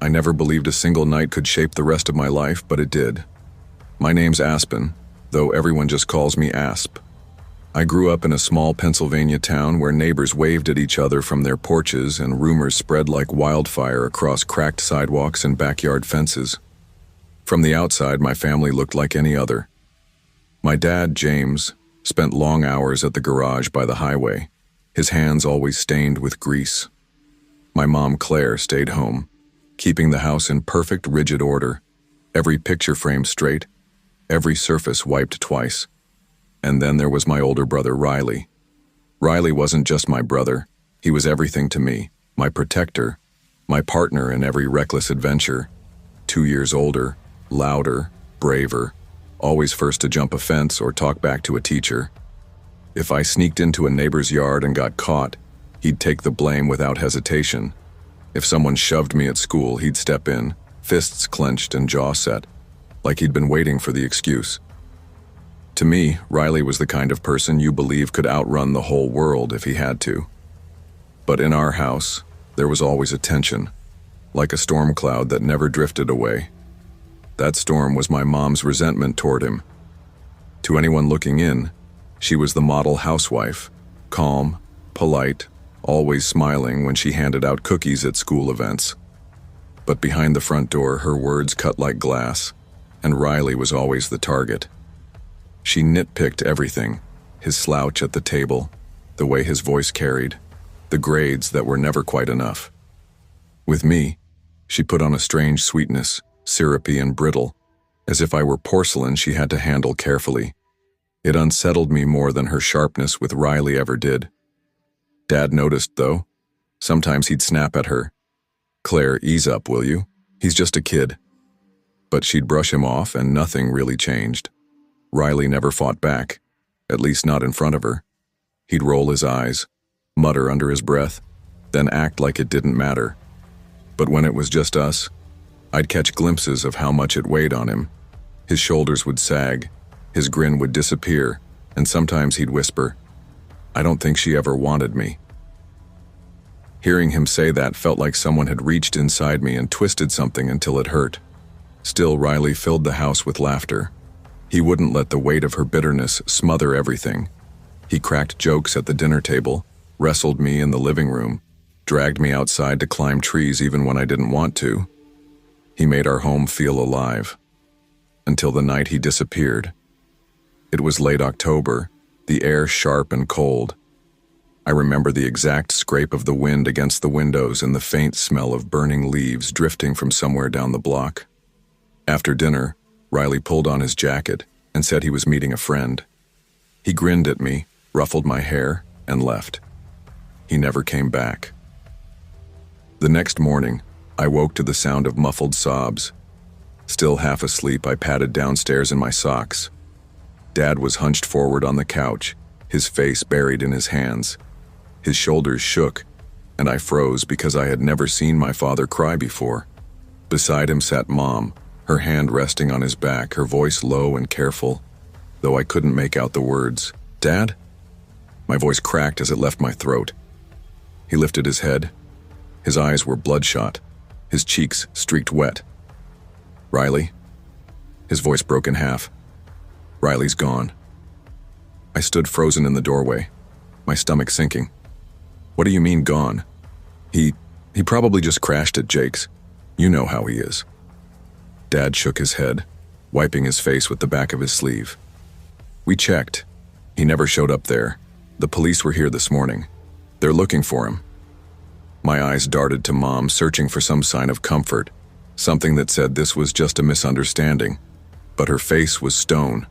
I never believed a single night could shape the rest of my life, but it did. My name's Aspen, though everyone just calls me Asp. I grew up in a small Pennsylvania town where neighbors waved at each other from their porches and rumors spread like wildfire across cracked sidewalks and backyard fences. From the outside, my family looked like any other. My dad, James, spent long hours at the garage by the highway, his hands always stained with grease. My mom, Claire, stayed home, keeping the house in perfect rigid order, every picture frame straight, every surface wiped twice. And then there was my older brother, Riley. Riley wasn't just my brother, he was everything to me, my protector, my partner in every reckless adventure. 2 years older, louder, braver, always first to jump a fence or talk back to a teacher. If I sneaked into a neighbor's yard and got caught, he'd take the blame without hesitation. If someone shoved me at school, he'd step in, fists clenched and jaw set, like he'd been waiting for the excuse. To me, Riley was the kind of person you believe could outrun the whole world if he had to. But in our house, there was always a tension, like a storm cloud that never drifted away. That storm was my mom's resentment toward him. To anyone looking in, she was the model housewife, calm, polite, always smiling when she handed out cookies at school events. But behind the front door, her words cut like glass, and Riley was always the target. She nitpicked everything, his slouch at the table, the way his voice carried, the grades that were never quite enough. With me, she put on a strange sweetness, syrupy and brittle, as if I were porcelain she had to handle carefully. It unsettled me more than her sharpness with Riley ever did. Dad noticed, though. Sometimes he'd snap at her. "Claire, ease up, will you? He's just a kid." But she'd brush him off and nothing really changed. Riley never fought back, at least not in front of her. He'd roll his eyes, mutter under his breath, then act like it didn't matter. But when it was just us, I'd catch glimpses of how much it weighed on him. His shoulders would sag, his grin would disappear, and sometimes he'd whisper, "I don't think she ever wanted me." Hearing him say that felt like someone had reached inside me and twisted something until it hurt. Still, Riley filled the house with laughter. He wouldn't let the weight of her bitterness smother everything. He cracked jokes at the dinner table, wrestled me in the living room, dragged me outside to climb trees even when I didn't want to. He made our home feel alive. Until the night he disappeared. It was late October, the air sharp and cold. I remember the exact scrape of the wind against the windows and the faint smell of burning leaves drifting from somewhere down the block. After dinner, Riley pulled on his jacket and said he was meeting a friend. He grinned at me, ruffled my hair, and left. He never came back. The next morning, I woke to the sound of muffled sobs. Still half asleep, I padded downstairs in my socks. Dad was hunched forward on the couch, his face buried in his hands. His shoulders shook, and I froze because I had never seen my father cry before. Beside him sat Mom, her hand resting on his back, her voice low and careful, though I couldn't make out the words. "Dad?" My voice cracked as it left my throat. He lifted his head. His eyes were bloodshot, his cheeks streaked wet. "Riley?" His voice broke in half. "Riley's gone." I stood frozen in the doorway, my stomach sinking. "What do you mean gone?" He probably just crashed at Jake's. You know how he is." Dad shook his head, wiping his face with the back of his sleeve. "We checked. He never showed up there. The police were here this morning. They're looking for him." My eyes darted to Mom, searching for some sign of comfort, something that said this was just a misunderstanding. But her face was stone,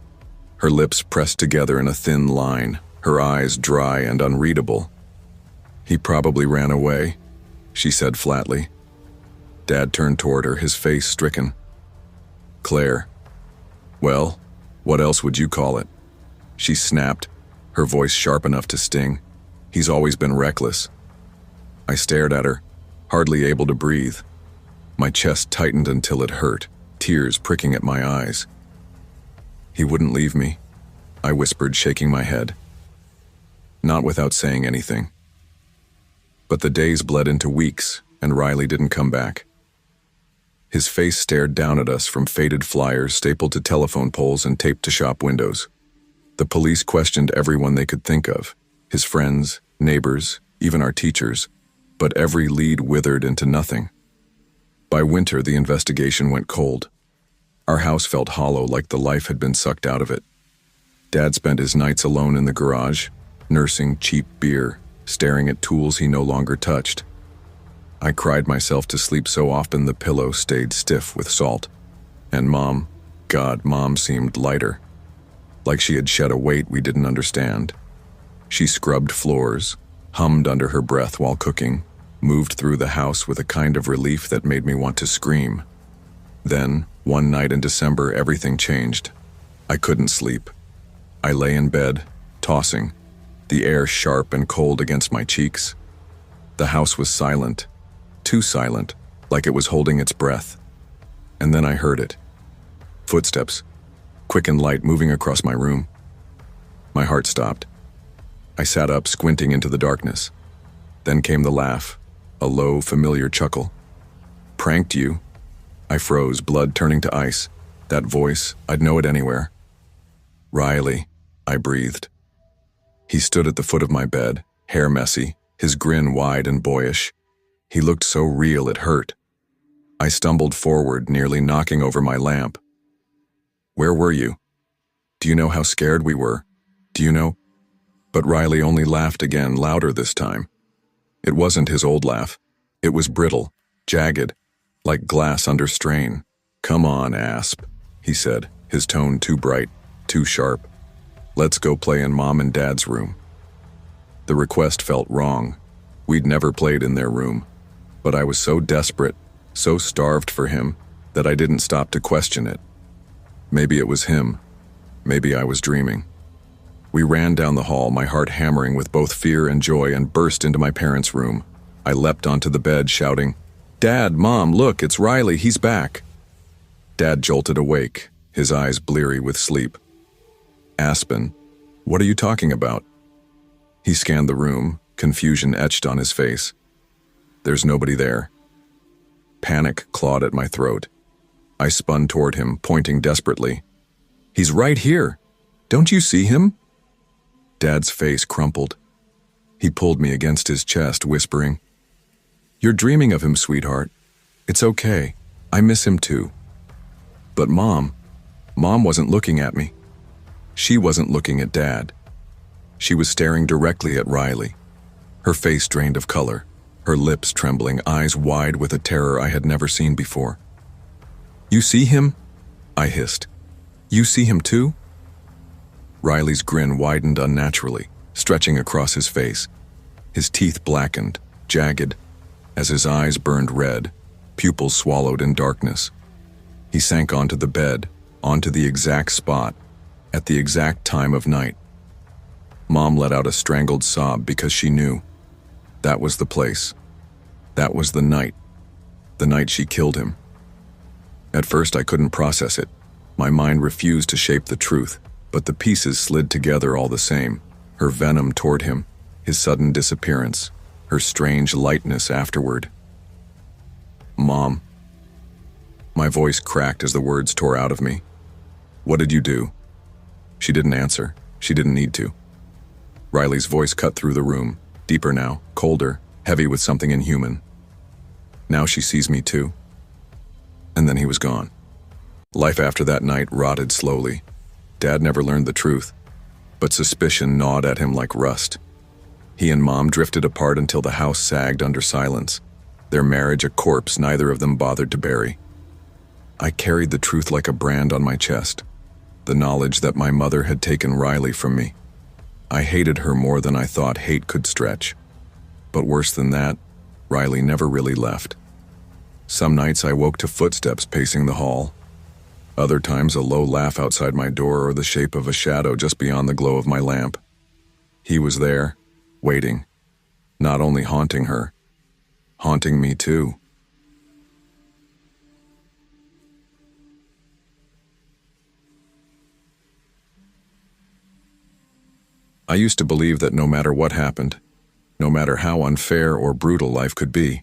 her lips pressed together in a thin line, her eyes dry and unreadable. "He probably ran away," she said flatly. Dad turned toward her, his face stricken. "Claire." "Well, what else would you call it?" She snapped, her voice sharp enough to sting. "He's always been reckless." I stared at her, hardly able to breathe. My chest tightened until it hurt, tears pricking at my eyes. "He wouldn't leave me," I whispered, shaking my head. Not without saying anything. But the days bled into weeks, and Riley didn't come back. His face stared down at us from faded flyers stapled to telephone poles and taped to shop windows. The police questioned everyone they could think of, his friends, neighbors, even our teachers, but every lead withered into nothing. By winter, the investigation went cold. Our house felt hollow, like the life had been sucked out of it. Dad spent his nights alone in the garage, nursing cheap beer, staring at tools he no longer touched. I cried myself to sleep so often the pillow stayed stiff with salt. And Mom, God, Mom seemed lighter, like she had shed a weight we didn't understand. She scrubbed floors, hummed under her breath while cooking, moved through the house with a kind of relief that made me want to scream. Then, one night in December, everything changed. I couldn't sleep. I lay in bed, tossing, the air sharp and cold against my cheeks. The house was silent, too silent, like it was holding its breath. And then I heard it. Footsteps, quick and light, moving across my room. My heart stopped. I sat up, squinting into the darkness. Then came the laugh, a low, familiar chuckle. Pranked you? I froze, blood turning to ice. That voice, I'd know it anywhere. Riley, I breathed. He stood at the foot of my bed, hair messy, his grin wide and boyish. He looked so real it hurt. I stumbled forward, nearly knocking over my lamp. Where were you? Do you know how scared we were? Do you know? But Riley only laughed again, louder this time. It wasn't his old laugh. It was brittle, jagged, like glass under strain. Come on, Asp, he said, his tone too bright, too sharp. Let's go play in Mom and Dad's room. The request felt wrong. We'd never played in their room. But I was so desperate, so starved for him, that I didn't stop to question it. Maybe it was him. Maybe I was dreaming. We ran down the hall, my heart hammering with both fear and joy, and burst into my parents' room. I leapt onto the bed, shouting, "Dad, Mom, look, it's Riley, he's back." Dad jolted awake, his eyes bleary with sleep. "Aspen, what are you talking about?" He scanned the room, confusion etched on his face. There's nobody there. Panic clawed at my throat. I spun toward him, pointing desperately. "He's right here. Don't you see him?" Dad's face crumpled. He pulled me against his chest, whispering, "You're dreaming of him, sweetheart. It's okay. I miss him too." But Mom wasn't looking at me. She wasn't looking at Dad. She was staring directly at Riley, her face drained of color, her lips trembling, eyes wide with a terror I had never seen before. "You see him?" I hissed. "You see him too?" Riley's grin widened unnaturally, stretching across his face. His teeth blackened, jagged, as his eyes burned red, pupils swallowed in darkness. He sank onto the bed, onto the exact spot, at the exact time of night. Mom let out a strangled sob because she knew. That was the place. That was the night she killed him. At first I couldn't process it. My mind refused to shape the truth, but the pieces slid together all the same. Her venom toward him, his sudden disappearance, her strange lightness afterward. "Mom." My voice cracked as the words tore out of me. "What did you do?" She didn't answer. She didn't need to. Riley's voice cut through the room, deeper now, colder, heavy with something inhuman. "Now she sees me too." And then he was gone. Life after that night rotted slowly. Dad never learned the truth, but suspicion gnawed at him like rust. He and Mom drifted apart until the house sagged under silence, their marriage a corpse neither of them bothered to bury. I carried the truth like a brand on my chest, the knowledge that my mother had taken Riley from me. I hated her more than I thought hate could stretch. But worse than that, Riley never really left. Some nights I woke to footsteps pacing the hall. Other times a low laugh outside my door or the shape of a shadow just beyond the glow of my lamp. He was there, waiting, not only haunting her, haunting me too. I used to believe that no matter what happened, no matter how unfair or brutal life could be,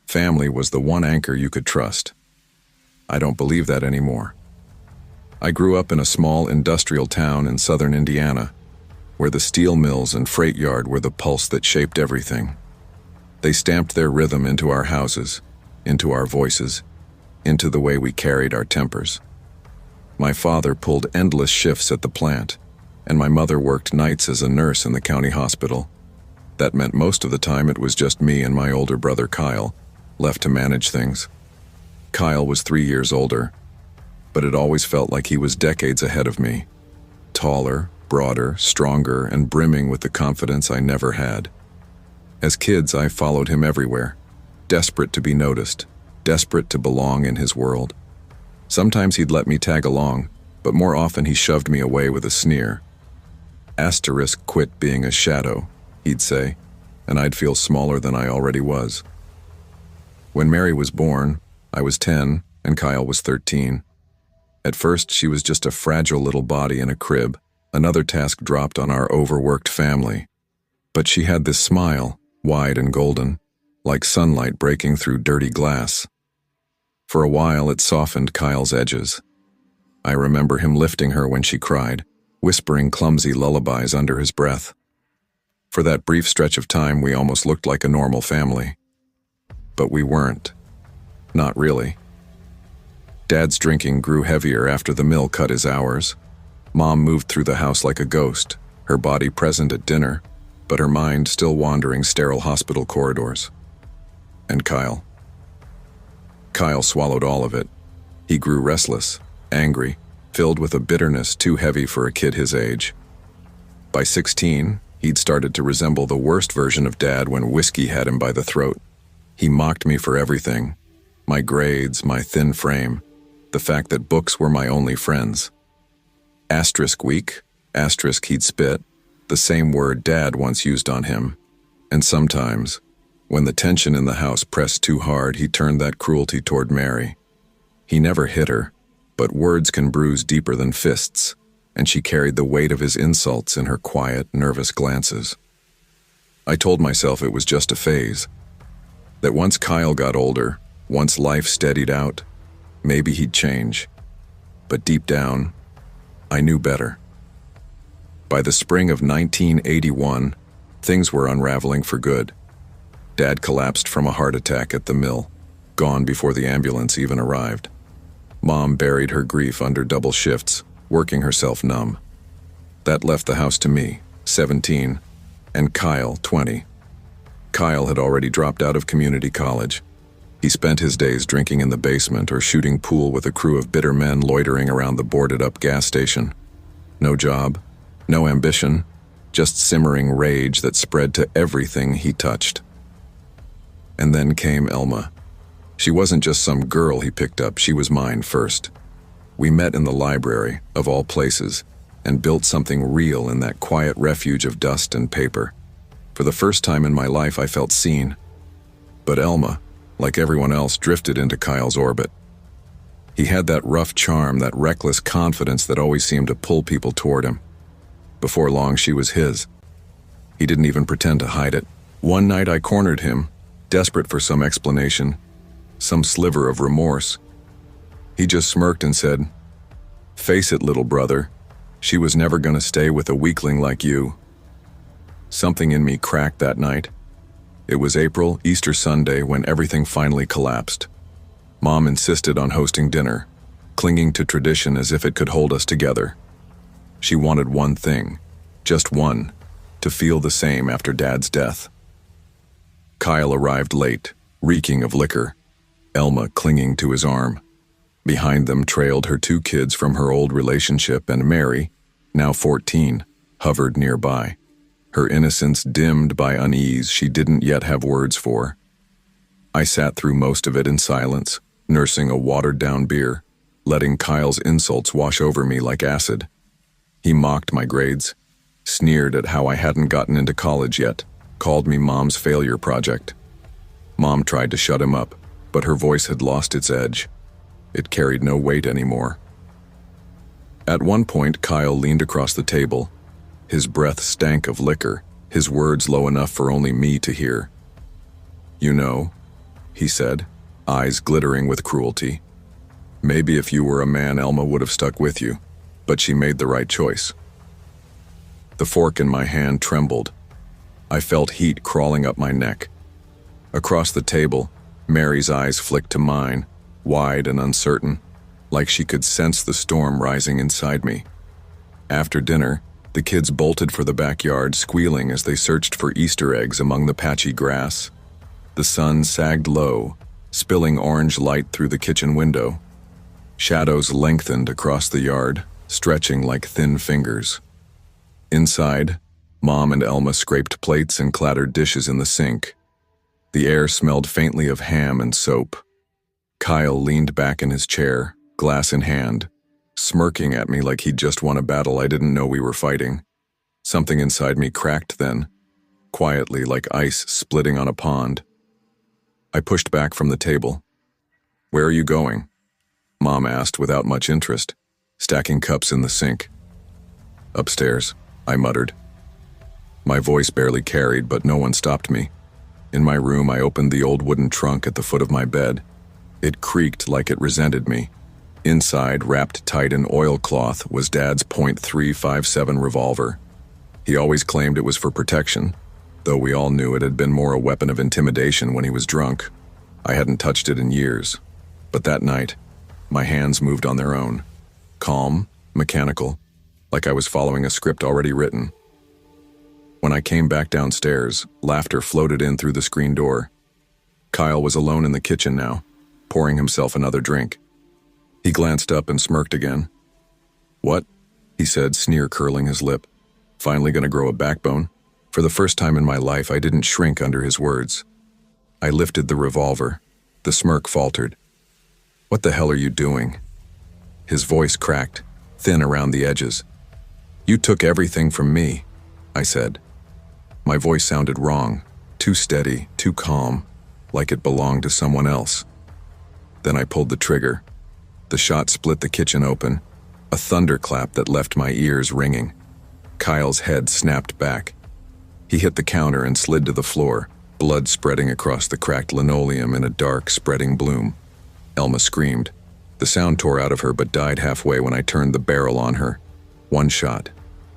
family was the one anchor you could trust. I don't believe that anymore. I grew up in a small industrial town in southern Indiana, where the steel mills and freight yard were the pulse that shaped everything. They stamped their rhythm into our houses, into our voices, into the way we carried our tempers. My father pulled endless shifts at the plant, and my mother worked nights as a nurse in the county hospital. That meant most of the time it was just me and my older brother Kyle, left to manage things. Kyle was 3 years older, but it always felt like he was decades ahead of me. Taller, broader, stronger, and brimming with the confidence I never had. As kids, I followed him everywhere, desperate to be noticed, desperate to belong in his world. Sometimes he'd let me tag along, but more often he shoved me away with a sneer. Asterisk quit being a shadow, he'd say, and I'd feel smaller than I already was. When Mary was born, I was 10 and Kyle was 13. At first, she was just a fragile little body in a crib, another task dropped on our overworked family. But she had this smile, wide and golden, like sunlight breaking through dirty glass. For a while, it softened Kyle's edges. I remember him lifting her when she cried, whispering clumsy lullabies under his breath. For that brief stretch of time, we almost looked like a normal family. But we weren't. Not really. Dad's drinking grew heavier after the mill cut his hours. Mom moved through the house like a ghost, her body present at dinner, but her mind still wandering sterile hospital corridors. And Kyle. Kyle swallowed all of it. He grew restless, angry, filled with a bitterness too heavy for a kid his age. By 16, he'd started to resemble the worst version of Dad when whiskey had him by the throat. He mocked me for everything. My grades, my thin frame, the fact that books were my only friends. Asterisk weak, asterisk he'd spit, the same word Dad once used on him. And sometimes, when the tension in the house pressed too hard, he turned that cruelty toward Mary. He never hit her, but words can bruise deeper than fists, and she carried the weight of his insults in her quiet, nervous glances. I told myself it was just a phase, that once Kyle got older, once life steadied out, maybe he'd change. But deep down, I knew better. By the spring of 1981, things were unraveling for good. Dad collapsed from a heart attack at the mill, gone before the ambulance even arrived. Mom buried her grief under double shifts, working herself numb. That left the house to me, 17, and Kyle, 20. Kyle had already dropped out of community college. He spent his days drinking in the basement or shooting pool with a crew of bitter men loitering around the boarded-up gas station. No job, no ambition, just simmering rage that spread to everything he touched. And then came Elma. She wasn't just some girl he picked up, she was mine first. We met in the library, of all places, and built something real in that quiet refuge of dust and paper. For the first time in my life, I felt seen. But Elma, like everyone else, drifted into Kyle's orbit. He had that rough charm, that reckless confidence that always seemed to pull people toward him. Before long, she was his. He didn't even pretend to hide it. One night I cornered him, desperate for some explanation, some sliver of remorse. He just smirked and said, "Face it, little brother, she was never gonna stay with a weakling like you." Something in me cracked that night. It was April, Easter Sunday, when everything finally collapsed. Mom insisted on hosting dinner, clinging to tradition as if it could hold us together. She wanted one thing, just one, to feel the same after Dad's death. Kyle arrived late, reeking of liquor, Elma clinging to his arm. Behind them trailed her 2 kids from her old relationship, and Mary, now 14, hovered nearby, her innocence dimmed by unease she didn't yet have words for. I sat through most of it in silence, nursing a watered-down beer, letting Kyle's insults wash over me like acid. He mocked my grades, sneered at how I hadn't gotten into college yet, called me Mom's failure project. Mom tried to shut him up, but her voice had lost its edge. It carried no weight anymore. At one point, Kyle leaned across the table. His breath stank of liquor, his words low enough for only me to hear. "You know," he said, eyes glittering with cruelty, Maybe if you were a man, Elma would have stuck with you, but she made the right choice. The fork in my hand trembled. I felt heat crawling up my neck. Across the table, Mary's eyes flicked to mine, wide and uncertain, like she could sense the storm rising inside me. After dinner, the kids bolted for the backyard, squealing as they searched for Easter eggs among the patchy grass. The sun sagged low, spilling orange light through the kitchen window. Shadows lengthened across the yard, stretching like thin fingers. Inside, Mom and Elma scraped plates and clattered dishes in the sink. The air smelled faintly of ham and soap. Kyle leaned back in his chair, glass in hand, smirking at me like he'd just won a battle I didn't know we were fighting. Something inside me cracked then, quietly like ice splitting on a pond. I pushed back from the table. "Where are you going?" Mom asked without much interest, stacking cups in the sink. "Upstairs," I muttered. My voice barely carried, but no one stopped me. In my room, I opened the old wooden trunk at the foot of my bed. It creaked like it resented me. Inside, wrapped tight in oilcloth, was Dad's .357 revolver. He always claimed it was for protection, though we all knew it had been more a weapon of intimidation when he was drunk. I hadn't touched it in years. But that night, my hands moved on their own. Calm, mechanical, like I was following a script already written. When I came back downstairs, laughter floated in through the screen door. Kyle was alone in the kitchen now, pouring himself another drink. He glanced up and smirked again. "What?" he said, sneer curling his lip. "Finally gonna grow a backbone?" For the first time in my life, I didn't shrink under his words. I lifted the revolver. The smirk faltered. "What the hell are you doing?" His voice cracked, thin around the edges. "You took everything from me," I said. My voice sounded wrong, too steady, too calm, like it belonged to someone else. Then I pulled the trigger. The shot split the kitchen open, a thunderclap that left my ears ringing. Kyle's head snapped back. He hit the counter and slid to the floor, blood spreading across the cracked linoleum in a dark, spreading bloom. Elma screamed. The sound tore out of her but died halfway when I turned the barrel on her. One shot.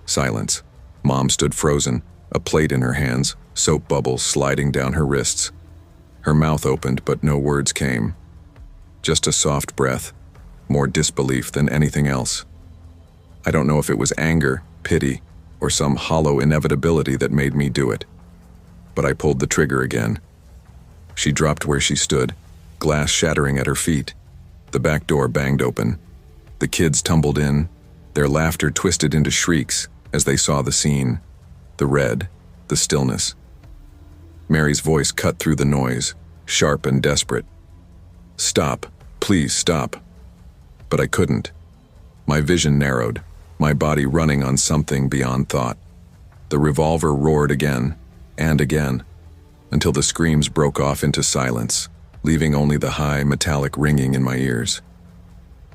Silence. Mom stood frozen, a plate in her hands, soap bubbles sliding down her wrists. Her mouth opened, but no words came. Just a soft breath, more disbelief than anything else. I don't know if it was anger, pity, or some hollow inevitability that made me do it. But I pulled the trigger again. She dropped where she stood, glass shattering at her feet. The back door banged open. The kids tumbled in, their laughter twisted into shrieks as they saw the scene. The red, the stillness. Mary's voice cut through the noise, sharp and desperate. "Stop, please stop." But I couldn't. My vision narrowed, my body running on something beyond thought. The revolver roared again, and again, until the screams broke off into silence, leaving only the high, metallic ringing in my ears.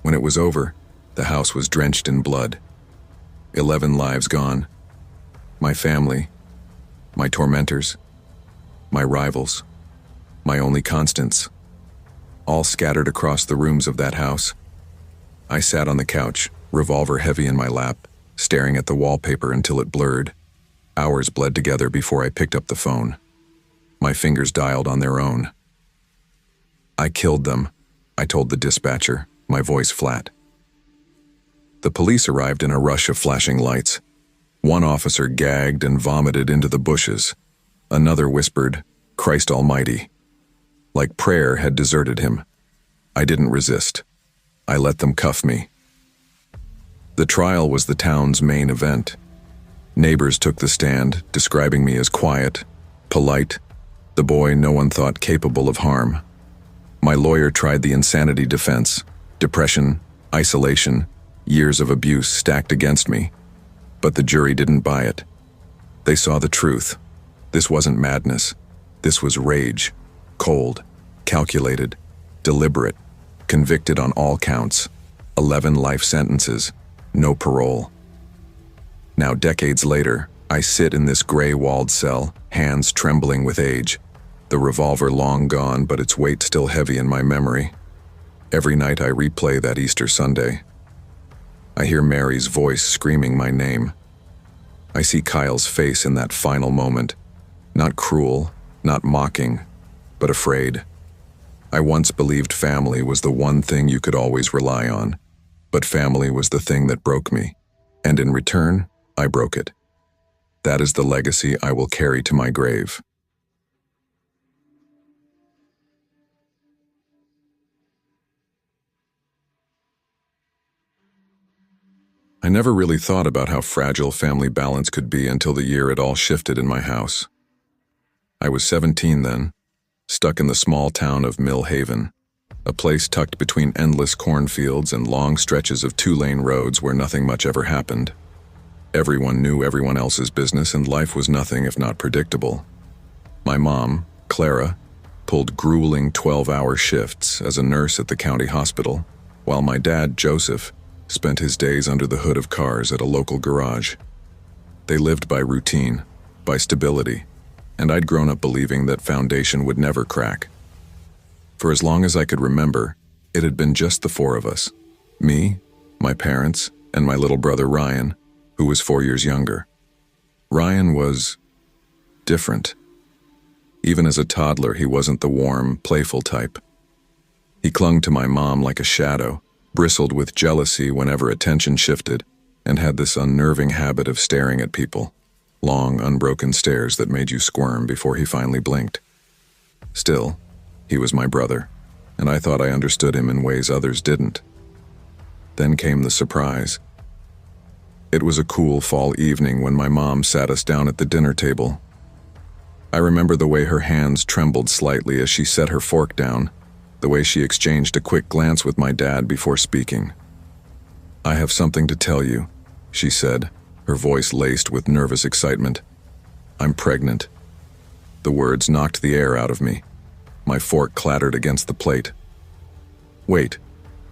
When it was over, the house was drenched in blood. 11 lives gone. My family, my tormentors, my rivals, my only constants, all scattered across the rooms of that house. I sat on the couch, revolver heavy in my lap, staring at the wallpaper until it blurred. Hours bled together before I picked up the phone. My fingers dialed on their own. "I killed them," I told the dispatcher, my voice flat. The police arrived in a rush of flashing lights. One officer gagged and vomited into the bushes. Another whispered, "Christ Almighty." Like prayer had deserted him. I didn't resist. I let them cuff me. The trial was the town's main event. Neighbors took the stand, describing me as quiet, polite, the boy no one thought capable of harm. My lawyer tried the insanity defense, depression, isolation, years of abuse stacked against me. But the jury didn't buy it. They saw the truth. This wasn't madness. This was rage. Cold, calculated, deliberate, convicted on all counts. 11 life sentences, no parole. Now, decades later, I sit in this gray-walled cell, hands trembling with age. The revolver long gone, but its weight still heavy in my memory. Every night I replay that Easter Sunday. I hear Mary's voice screaming my name. I see Kyle's face in that final moment, not cruel, not mocking, but afraid. I once believed family was the one thing you could always rely on, but family was the thing that broke me, and in return, I broke it. That is the legacy I will carry to my grave. I never really thought about how fragile family balance could be until the year it all shifted in my house. I was 17 then, stuck in the small town of Mill Haven, a place tucked between endless cornfields and long stretches of two-lane roads where nothing much ever happened. Everyone knew everyone else's business and life was nothing if not predictable. My mom, Clara, pulled grueling 12-hour shifts as a nurse at the county hospital, while my dad, Joseph, spent his days under the hood of cars at a local garage. They lived by routine, by stability, and I'd grown up believing that foundation would never crack. For as long as I could remember, it had been just the four of us, me, my parents, and my little brother Ryan, who was 4 years younger. Ryan was different. Even as a toddler, he wasn't the warm, playful type. He clung to my mom like a shadow, bristled with jealousy whenever attention shifted, and had this unnerving habit of staring at people, long, unbroken stares that made you squirm before he finally blinked. Still, he was my brother, and I thought I understood him in ways others didn't. Then came the surprise. It was a cool fall evening when my mom sat us down at the dinner table. I remember the way her hands trembled slightly as she set her fork down, the way she exchanged a quick glance with my dad before speaking. "I have something to tell you," she said, her voice laced with nervous excitement. "I'm pregnant." The words knocked the air out of me. My fork clattered against the plate. "Wait,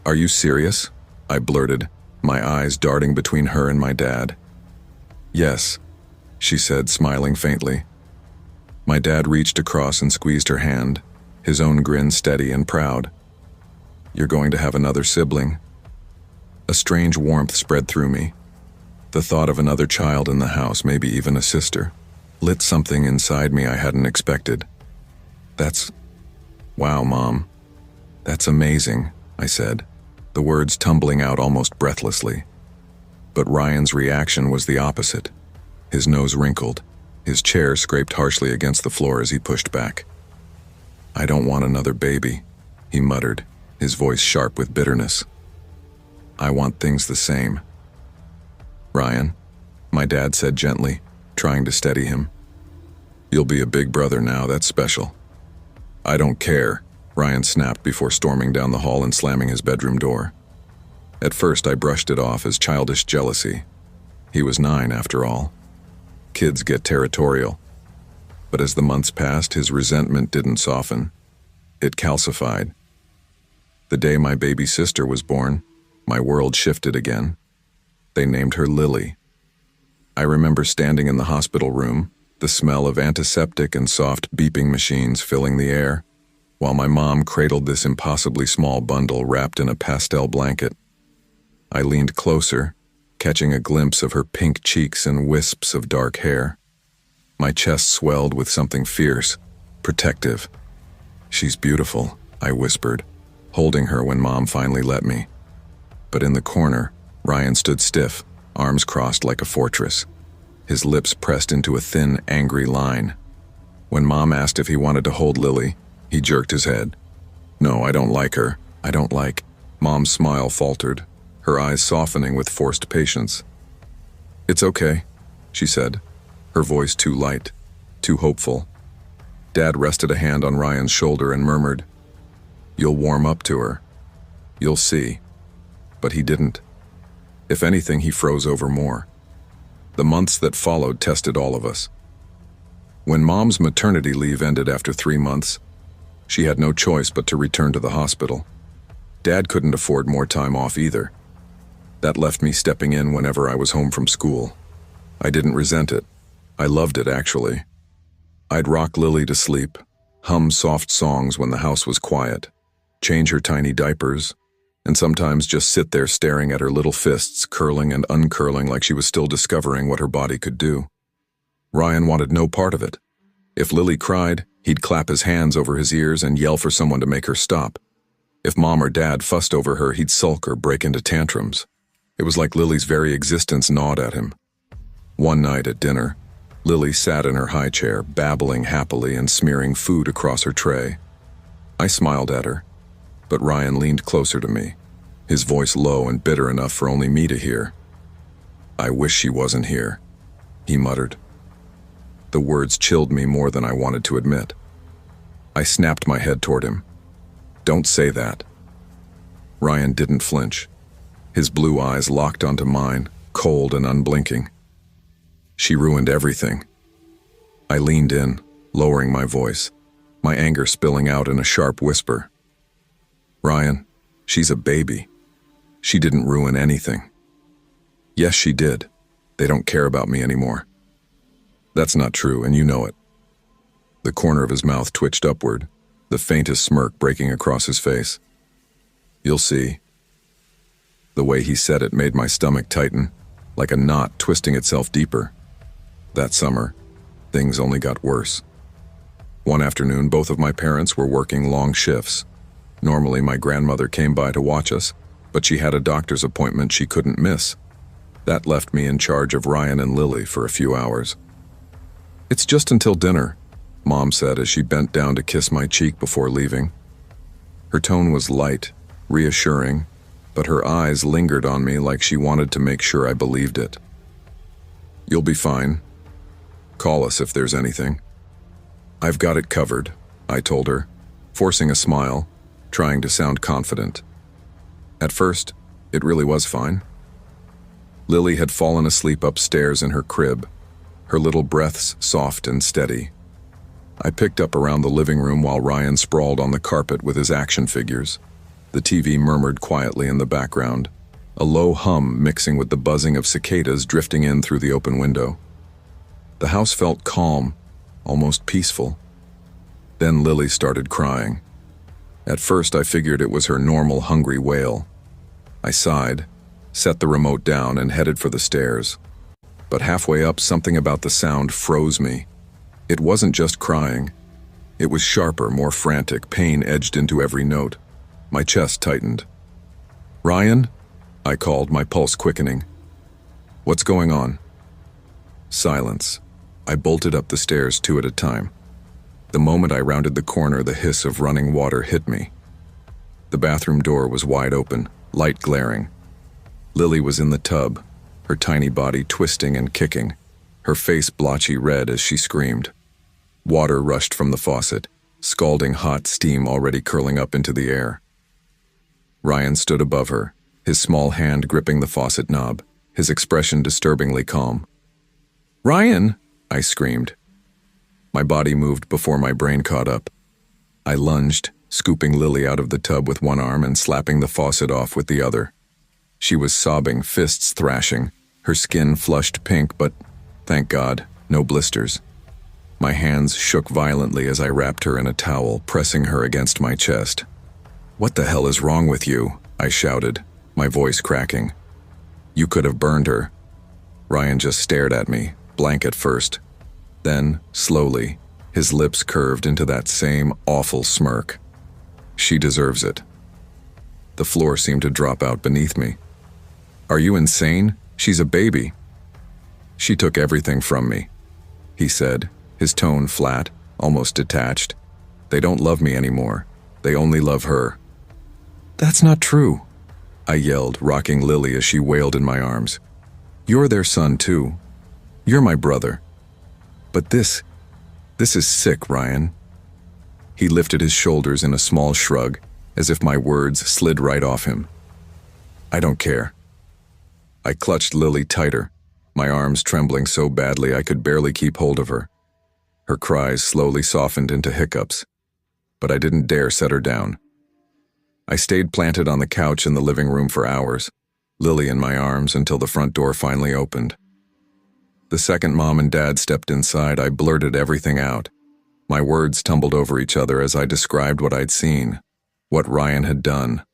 are you serious?" I blurted, my eyes darting between her and my dad. "Yes," she said, smiling faintly. My dad reached across and squeezed her hand, his own grin steady and proud. "You're going to have another sibling." A strange warmth spread through me. The thought of another child in the house, maybe even a sister, lit something inside me I hadn't expected. Wow, Mom. That's amazing," I said, the words tumbling out almost breathlessly. But Ryan's reaction was the opposite. His nose wrinkled, his chair scraped harshly against the floor as he pushed back. "I don't want another baby," he muttered, his voice sharp with bitterness. "I want things the same." "Ryan," my dad said gently, trying to steady him. "You'll be a big brother now, that's special." "I don't care," Ryan snapped before storming down the hall and slamming his bedroom door. At first I brushed it off as childish jealousy. He was 9 after all. Kids get territorial. But as the months passed, his resentment didn't soften. It calcified. The day my baby sister was born, my world shifted again. They named her Lily. I remember standing in the hospital room, the smell of antiseptic and soft beeping machines filling the air, while my mom cradled this impossibly small bundle wrapped in a pastel blanket. I leaned closer, catching a glimpse of her pink cheeks and wisps of dark hair. My chest swelled with something fierce, protective. "She's beautiful," I whispered, holding her when Mom finally let me. But in the corner, Ryan stood stiff, arms crossed like a fortress, his lips pressed into a thin, angry line. When Mom asked if he wanted to hold Lily, he jerked his head. "No, I don't like her. I don't like..." Mom's smile faltered, her eyes softening with forced patience. "It's okay," she said, her voice too light, too hopeful. Dad rested a hand on Ryan's shoulder and murmured, "You'll warm up to her. You'll see." But he didn't. If anything, he froze over more. The months that followed tested all of us. When Mom's maternity leave ended after 3 months, she had no choice but to return to the hospital. Dad couldn't afford more time off either. That left me stepping in whenever I was home from school. I didn't resent it. I loved it, actually. I'd rock Lily to sleep, hum soft songs when the house was quiet, change her tiny diapers, and sometimes just sit there staring at her little fists curling and uncurling like she was still discovering what her body could do. Ryan wanted no part of it. If Lily cried, he'd clap his hands over his ears and yell for someone to make her stop. If Mom or Dad fussed over her, he'd sulk or break into tantrums. It was like Lily's very existence gnawed at him. One night at dinner, Lily sat in her high chair, babbling happily and smearing food across her tray. I smiled at her, but Ryan leaned closer to me, his voice low and bitter enough for only me to hear. "I wish she wasn't here," he muttered. The words chilled me more than I wanted to admit. I snapped my head toward him. "Don't say that." Ryan didn't flinch. His blue eyes locked onto mine, cold and unblinking. "She ruined everything." I leaned in, lowering my voice, my anger spilling out in a sharp whisper. "Ryan, she's a baby. She didn't ruin anything." "Yes, she did. They don't care about me anymore." "That's not true, and you know it." The corner of his mouth twitched upward, the faintest smirk breaking across his face. "You'll see." The way he said it made my stomach tighten, like a knot twisting itself deeper. That summer, things only got worse. One afternoon, both of my parents were working long shifts. Normally, my grandmother came by to watch us, but she had a doctor's appointment she couldn't miss. That left me in charge of Ryan and Lily for a few hours. "It's just until dinner," Mom said as she bent down to kiss my cheek before leaving. Her tone was light, reassuring, but her eyes lingered on me like she wanted to make sure I believed it. "You'll be fine. Call us if there's anything." "I've got it covered," I told her, forcing a smile, trying to sound confident. At first, it really was fine. Lily had fallen asleep upstairs in her crib, her little breaths soft and steady. I picked up around the living room while Ryan sprawled on the carpet with his action figures. The TV murmured quietly in the background, a low hum mixing with the buzzing of cicadas drifting in through the open window. The house felt calm, almost peaceful. Then Lily started crying. At first I figured it was her normal hungry wail. I sighed, set the remote down and headed for the stairs. But halfway up, something about the sound froze me. It wasn't just crying. It was sharper, more frantic, pain edged into every note. My chest tightened. "Ryan?" I called, my pulse quickening. "What's going on?" Silence. I bolted up the stairs 2 at a time. The moment I rounded the corner, the hiss of running water hit me. The bathroom door was wide open, light glaring. Lily was in the tub, her tiny body twisting and kicking, her face blotchy red as she screamed. Water rushed from the faucet, scalding hot steam already curling up into the air. Ryan stood above her, his small hand gripping the faucet knob, his expression disturbingly calm. "Ryan!" I screamed. My body moved before my brain caught up. I lunged, scooping Lily out of the tub with one arm and slapping the faucet off with the other. She was sobbing, fists thrashing, her skin flushed pink, but, thank God, no blisters. My hands shook violently as I wrapped her in a towel, pressing her against my chest. "What the hell is wrong with you?" I shouted, my voice cracking. "You could have burned her." Ryan just stared at me, blank at first. Then, slowly, his lips curved into that same awful smirk. "She deserves it." The floor seemed to drop out beneath me. "Are you insane? She's a baby." "She took everything from me," he said, his tone flat, almost detached. "They don't love me anymore. They only love her." "That's not true," I yelled, rocking Lily as she wailed in my arms. "You're their son too. You're my brother. But this is sick, Ryan." He lifted his shoulders in a small shrug, as if my words slid right off him. "I don't care." I clutched Lily tighter, my arms trembling so badly I could barely keep hold of her. Her cries slowly softened into hiccups, but I didn't dare set her down. I stayed planted on the couch in the living room for hours, Lily in my arms until the front door finally opened. The second Mom and Dad stepped inside, I blurted everything out. My words tumbled over each other as I described what I'd seen. What Ryan had done.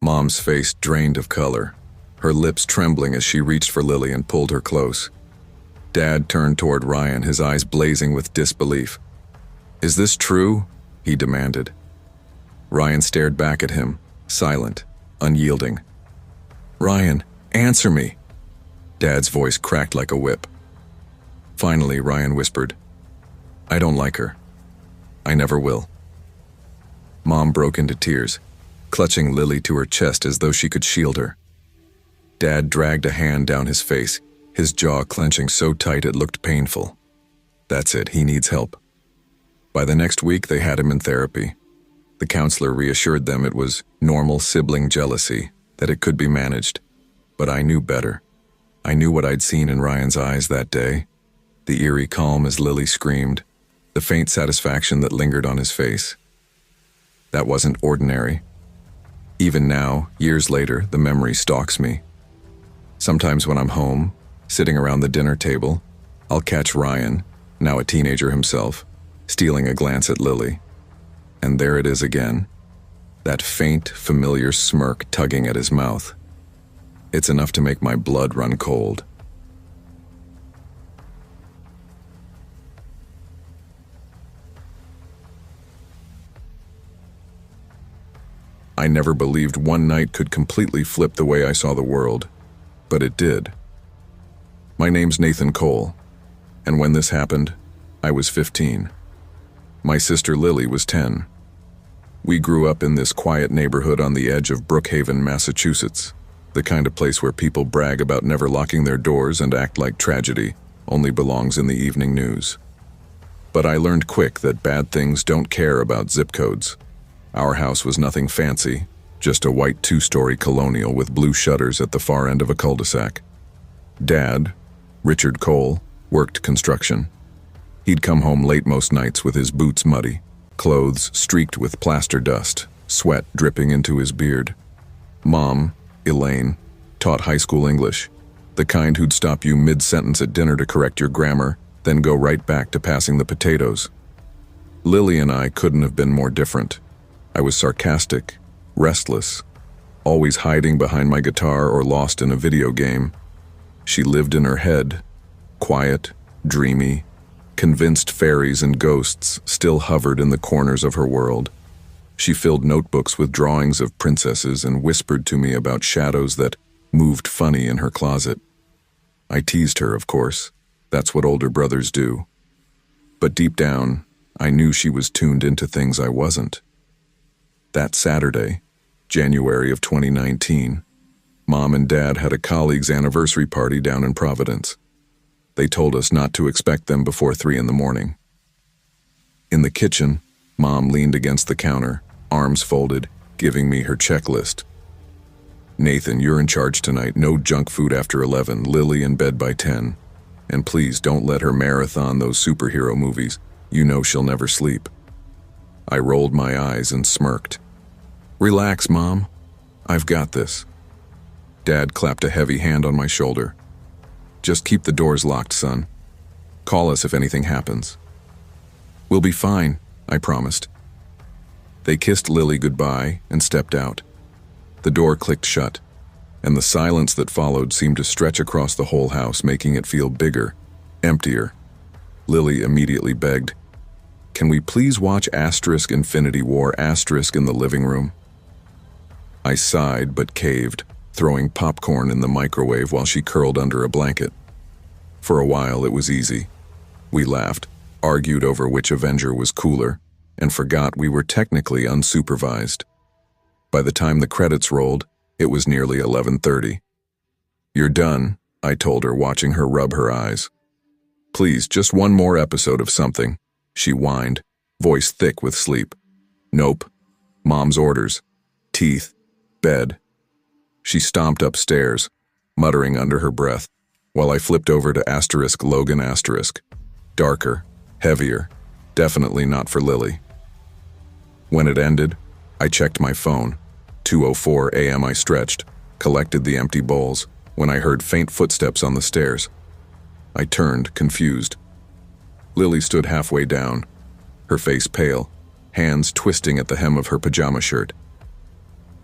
Mom's face drained of color, her lips trembling as she reached for Lily and pulled her close. Dad turned toward Ryan, his eyes blazing with disbelief. "Is this true?" he demanded. Ryan stared back at him, silent, unyielding. "Ryan, answer me!" Dad's voice cracked like a whip. Finally, Ryan whispered, "I don't like her. I never will." Mom broke into tears, clutching Lily to her chest as though she could shield her. Dad dragged a hand down his face, his jaw clenching so tight it looked painful. That's it, he needs help. By the next week, they had him in therapy. The counselor reassured them it was normal sibling jealousy, that it could be managed. But I knew better. I knew what I'd seen in Ryan's eyes that day. The eerie calm as Lily screamed, the faint satisfaction that lingered on his face. That wasn't ordinary. Even now, years later, the memory stalks me. Sometimes when I'm home, sitting around the dinner table, I'll catch Ryan, now a teenager himself, stealing a glance at Lily. And there it is again, that faint, familiar smirk tugging at his mouth. It's enough to make my blood run cold. I never believed one night could completely flip the way I saw the world, but it did. My name's Nathan Cole, and when this happened, I was 15. My sister Lily was 10. We grew up in this quiet neighborhood on the edge of Brookhaven, Massachusetts, the kind of place where people brag about never locking their doors and act like tragedy only belongs in the evening news. But I learned quick that bad things don't care about zip codes. Our house was nothing fancy, just a white two-story colonial with blue shutters at the far end of a cul-de-sac. Dad, Richard Cole, worked construction. He'd come home late most nights with his boots muddy, clothes streaked with plaster dust, sweat dripping into his beard. Mom, Elaine, taught high school English, the kind who'd stop you mid-sentence at dinner to correct your grammar, then go right back to passing the potatoes. Lily and I couldn't have been more different. I was sarcastic, restless, always hiding behind my guitar or lost in a video game. She lived in her head, quiet, dreamy, convinced fairies and ghosts still hovered in the corners of her world. She filled notebooks with drawings of princesses and whispered to me about shadows that moved funny in her closet. I teased her, of course. That's what older brothers do. But deep down, I knew she was tuned into things I wasn't. That Saturday, January of 2019, Mom and Dad had a colleague's anniversary party down in Providence. They told us not to expect them before 3 a.m. In the kitchen, Mom leaned against the counter, arms folded, giving me her checklist. "Nathan, you're in charge tonight. No junk food after 11, Lily in bed by 10. And please don't let her marathon those superhero movies. You know she'll never sleep." I rolled my eyes and smirked. "Relax, Mom. I've got this." Dad clapped a heavy hand on my shoulder. "Just keep the doors locked, son. Call us if anything happens." "We'll be fine," I promised. They kissed Lily goodbye and stepped out. The door clicked shut, and the silence that followed seemed to stretch across the whole house, making it feel bigger, emptier. Lily immediately begged, "Can we please watch Infinity War in the living room?" I sighed but caved, throwing popcorn in the microwave while she curled under a blanket. For a while it was easy. We laughed, argued over which Avenger was cooler, and forgot we were technically unsupervised. By the time the credits rolled, it was nearly 11:30. "You're done," I told her, watching her rub her eyes. "Please, just one more episode of something," she whined, voice thick with sleep. "Nope. Mom's orders. Teeth. Bed." She stomped upstairs, muttering under her breath, while I flipped over to Logan *. Darker, heavier, definitely not for Lily. When it ended, I checked my phone. 2:04 a.m. I stretched, collected the empty bowls, when I heard faint footsteps on the stairs. I turned, confused. Lily stood halfway down, her face pale, hands twisting at the hem of her pajama shirt,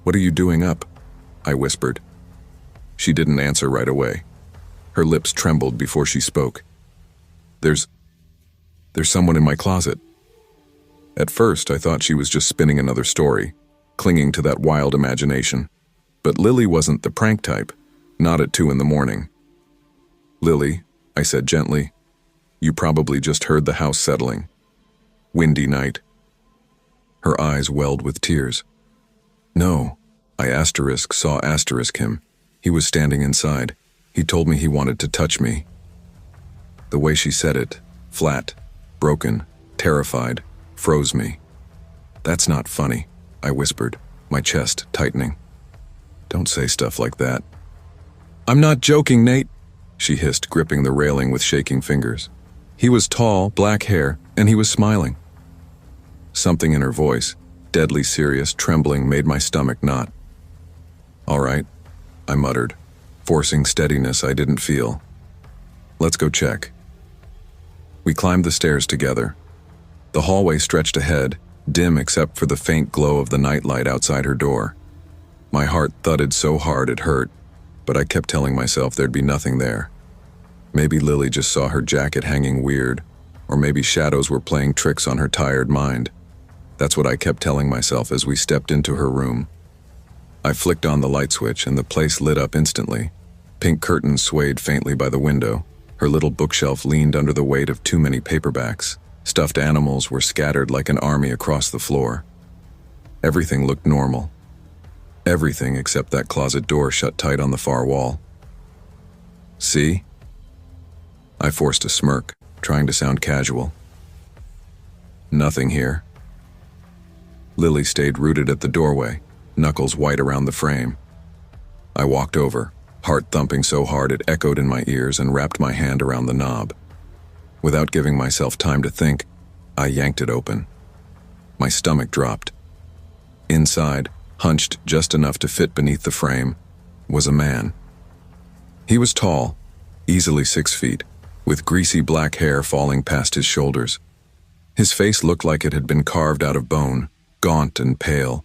"What are you doing up?" I whispered. She didn't answer right away. Her lips trembled before she spoke. There's someone in my closet." At first, I thought she was just spinning another story, clinging to that wild imagination. But Lily wasn't the prank type, not at 2 in the morning. "Lily," I said gently, "you probably just heard the house settling. Windy night." Her eyes welled with tears. "No," I saw him. He was standing inside. He told me he wanted to touch me. The way she said it, flat, broken, terrified, froze me. "That's not funny," I whispered, my chest tightening. "Don't say stuff like that." "I'm not joking, Nate," she hissed, gripping the railing with shaking fingers. He was tall, black hair, and he was smiling. Something in her voice, deadly serious, trembling, made my stomach knot. "All right," I muttered, forcing steadiness I didn't feel. "Let's go check." We climbed the stairs together. The hallway stretched ahead, dim except for the faint glow of the nightlight outside her door. My heart thudded so hard it hurt, but I kept telling myself there'd be nothing there. Maybe Lily just saw her jacket hanging weird, or maybe shadows were playing tricks on her tired mind. That's what I kept telling myself as we stepped into her room. I flicked on the light switch and the place lit up instantly. Pink curtains swayed faintly by the window. Her little bookshelf leaned under the weight of too many paperbacks. Stuffed animals were scattered like an army across the floor. Everything looked normal. Everything except that closet door shut tight on the far wall. "See?" I forced a smirk, trying to sound casual. "Nothing here." Lily stayed rooted at the doorway, knuckles white around the frame. I walked over, heart thumping so hard it echoed in my ears, and wrapped my hand around the knob. Without giving myself time to think, I yanked it open. My stomach dropped. Inside, hunched just enough to fit beneath the frame, was a man. He was tall, easily 6 feet, with greasy black hair falling past his shoulders. His face looked like it had been carved out of bone, gaunt and pale,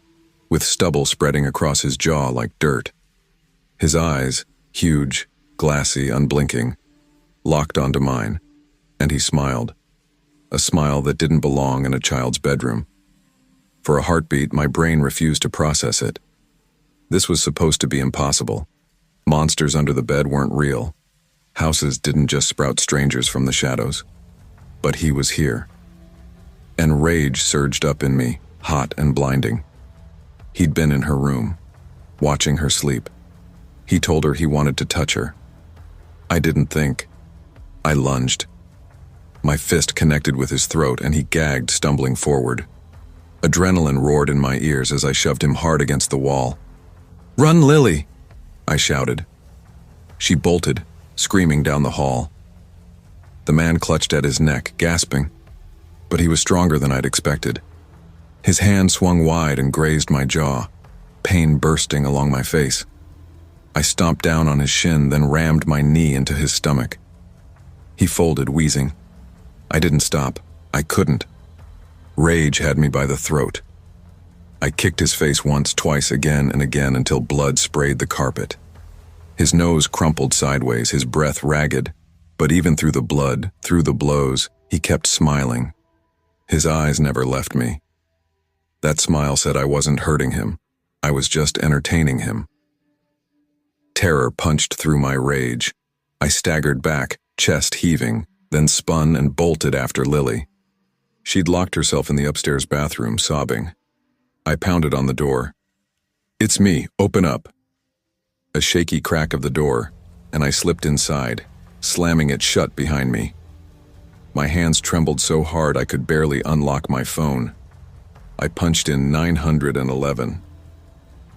with stubble spreading across his jaw like dirt. His eyes, huge, glassy, unblinking, locked onto mine, and he smiled. A smile that didn't belong in a child's bedroom. For a heartbeat, my brain refused to process it. This was supposed to be impossible. Monsters under the bed weren't real. Houses didn't just sprout strangers from the shadows. But he was here. And rage surged up in me, hot and blinding. He'd been in her room, watching her sleep. He told her he wanted to touch her. I didn't think. I lunged. My fist connected with his throat and he gagged, stumbling forward. Adrenaline roared in my ears as I shoved him hard against the wall. "Run, Lily!" I shouted. She bolted, screaming down the hall. The man clutched at his neck, gasping, but he was stronger than I'd expected. His hand swung wide and grazed my jaw, pain bursting along my face. I stomped down on his shin, then rammed my knee into his stomach. He folded, wheezing. I didn't stop. I couldn't. Rage had me by the throat. I kicked his face once, twice, again and again until blood sprayed the carpet. His nose crumpled sideways, his breath ragged, but even through the blood, through the blows, he kept smiling. His eyes never left me. That smile said I wasn't hurting him. I was just entertaining him. Terror punched through my rage. I staggered back, chest heaving, then spun and bolted after Lily. She'd locked herself in the upstairs bathroom, sobbing. I pounded on the door. "It's me, open up." A shaky crack of the door, and I slipped inside, slamming it shut behind me. My hands trembled so hard I could barely unlock my phone. I punched in 911.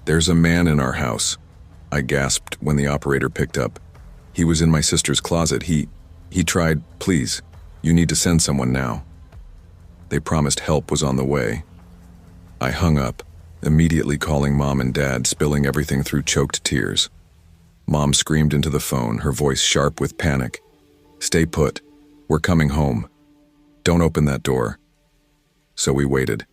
"There's a man in our house," I gasped when the operator picked up. "He was in my sister's closet. He tried, please, you need to send someone now." They promised help was on the way. I hung up, immediately calling Mom and Dad, spilling everything through choked tears. Mom screamed into the phone, her voice sharp with panic. "Stay put. We're coming home. Don't open that door." So we waited.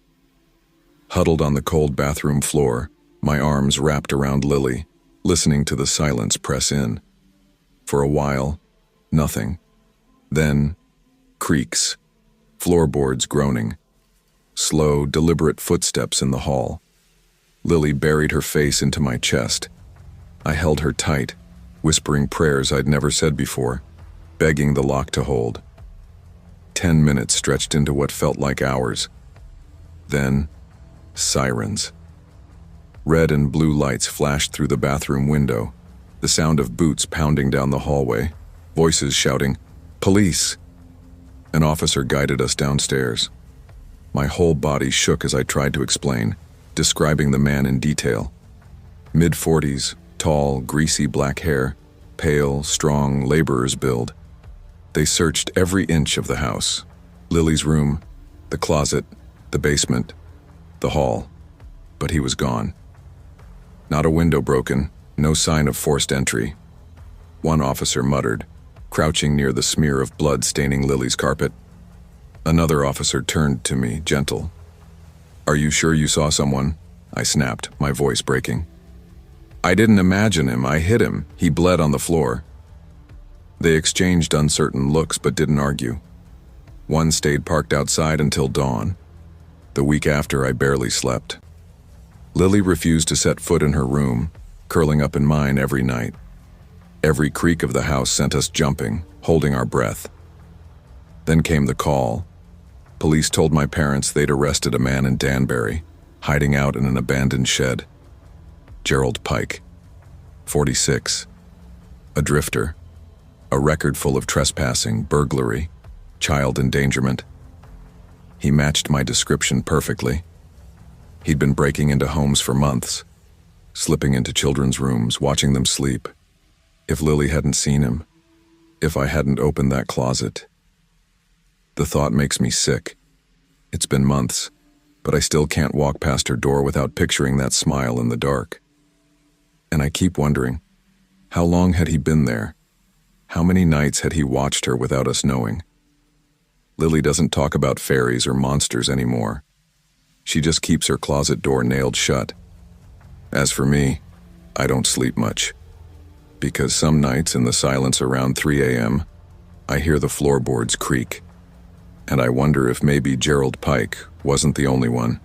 Huddled on the cold bathroom floor, My arms wrapped around Lily, listening to the silence press in. For a while, nothing. Then, creaks, floorboards groaning, slow, deliberate footsteps in the hall. Lily buried her face into my chest. I held her tight, whispering prayers I'd never said before, begging the lock to hold. 10 minutes stretched into what felt like hours. Then, sirens. Red and blue lights flashed through the bathroom window, the sound of boots pounding down the hallway, voices shouting, "Police!" An officer guided us downstairs. My whole body shook as I tried to explain, describing the man in detail. Mid-40s, tall, greasy black hair, pale, strong, laborer's build. They searched every inch of the house. Lily's room, the closet, the basement, the hall. But he was gone. Not a window broken, no sign of forced entry. One officer muttered, crouching near the smear of blood staining Lily's carpet. Another officer turned to me, gentle. "Are you sure you saw someone?" I snapped, my voice breaking. "I didn't imagine him, I hit him. He bled on the floor." They exchanged uncertain looks but didn't argue. One stayed parked outside until dawn. The week after, I barely slept. Lily refused to set foot in her room, curling up in mine every night. Every creak of the house sent us jumping, holding our breath. Then came the call. Police told my parents they'd arrested a man in Danbury, hiding out in an abandoned shed. Gerald Pike, 46, a drifter, a record full of trespassing, burglary, child endangerment. He matched my description perfectly. He'd been breaking into homes for months, slipping into children's rooms, watching them sleep. If Lily hadn't seen him, if I hadn't opened that closet. The thought makes me sick. It's been months, but I still can't walk past her door without picturing that smile in the dark. And I keep wondering, how long had he been there? How many nights had he watched her without us knowing? Lily doesn't talk about fairies or monsters anymore. She just keeps her closet door nailed shut. As for me, I don't sleep much. Because some nights in the silence around 3 a.m., I hear the floorboards creak. And I wonder if maybe Gerald Pike wasn't the only one.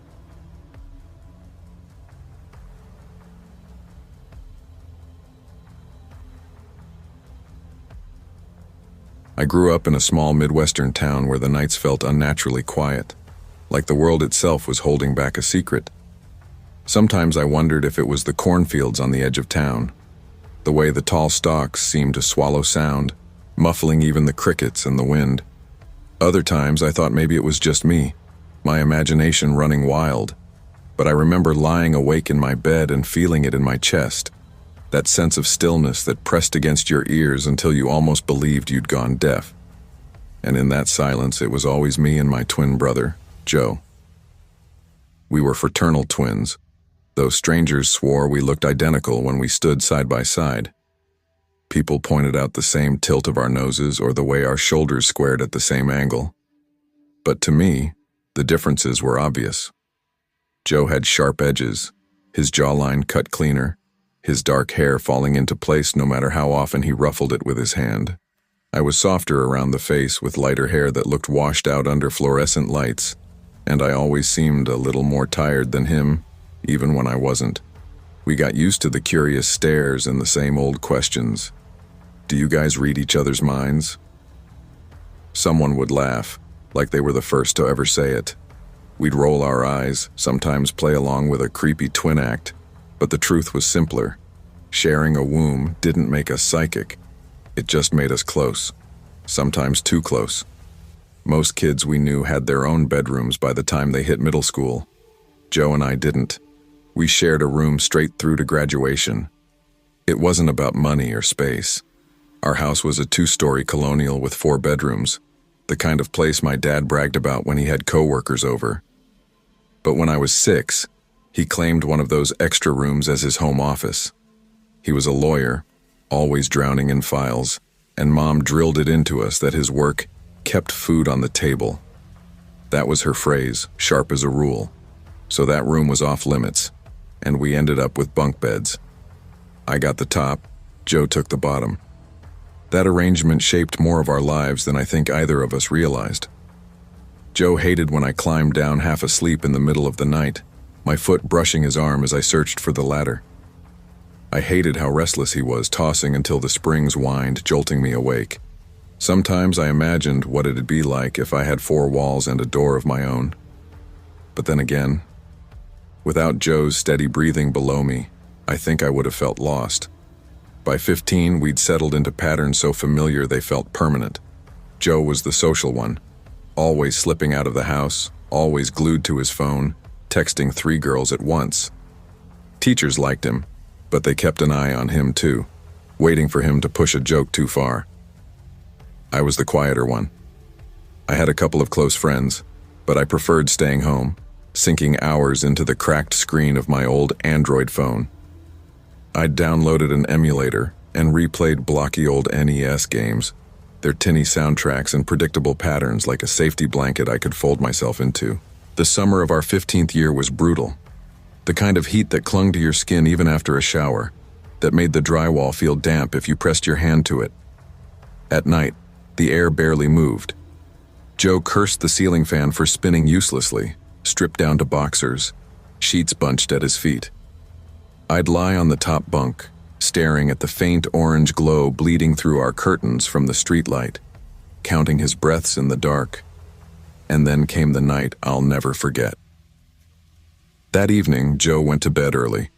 I grew up in a small Midwestern town where the nights felt unnaturally quiet, like the world itself was holding back a secret. Sometimes I wondered if it was the cornfields on the edge of town, the way the tall stalks seemed to swallow sound, muffling even the crickets and the wind. Other times I thought maybe it was just me, my imagination running wild, but I remember lying awake in my bed and feeling it in my chest, that sense of stillness that pressed against your ears until you almost believed you'd gone deaf. And in that silence, it was always me and my twin brother, Joe. We were fraternal twins, though strangers swore we looked identical when we stood side by side. People pointed out the same tilt of our noses or the way our shoulders squared at the same angle. But to me, the differences were obvious. Joe had sharp edges, his jawline cut cleaner, his dark hair falling into place no matter how often he ruffled it with his hand. I was softer around the face with lighter hair that looked washed out under fluorescent lights, and I always seemed a little more tired than him, even when I wasn't. We got used to the curious stares and the same old questions. Do you guys read each other's minds? Someone would laugh, like they were the first to ever say it. We'd roll our eyes, sometimes play along with a creepy twin act, but the truth was simpler. Sharing a womb didn't make us psychic. It just made us close, sometimes too close. Most kids we knew had their own bedrooms by the time they hit middle school. Joe and I didn't. We shared a room straight through to graduation. It wasn't about money or space. Our house was a 2-story colonial with 4 bedrooms, the kind of place my dad bragged about when he had coworkers over. But when I was 6, he claimed one of those extra rooms as his home office. He was a lawyer, always drowning in files, and Mom drilled it into us that his work kept food on the table. That was her phrase, sharp as a rule. So that room was off limits, and we ended up with bunk beds. I got the top, Joe took the bottom. That arrangement shaped more of our lives than I think either of us realized. Joe hated when I climbed down half asleep in the middle of the night, my foot brushing his arm as I searched for the ladder. I hated how restless he was, tossing until the springs whined, jolting me awake. Sometimes I imagined what it'd be like if I had 4 walls and a door of my own. But then again, without Joe's steady breathing below me, I think I would have felt lost. By 15, we'd settled into patterns so familiar they felt permanent. Joe was the social one, always slipping out of the house, always glued to his phone, texting 3 girls at once. Teachers liked him, but they kept an eye on him too, waiting for him to push a joke too far. I was the quieter one. I had a couple of close friends, but I preferred staying home, sinking hours into the cracked screen of my old Android phone. I'd downloaded an emulator and replayed blocky old NES games, their tinny soundtracks and predictable patterns like a safety blanket I could fold myself into. The summer of our 15th year was brutal. The kind of heat that clung to your skin even after a shower, that made the drywall feel damp if you pressed your hand to it. At night, the air barely moved. Joe cursed the ceiling fan for spinning uselessly, stripped down to boxers, sheets bunched at his feet. I'd lie on the top bunk, staring at the faint orange glow bleeding through our curtains from the streetlight, counting his breaths in the dark. And then came the night I'll never forget. That evening, Joe went to bed early.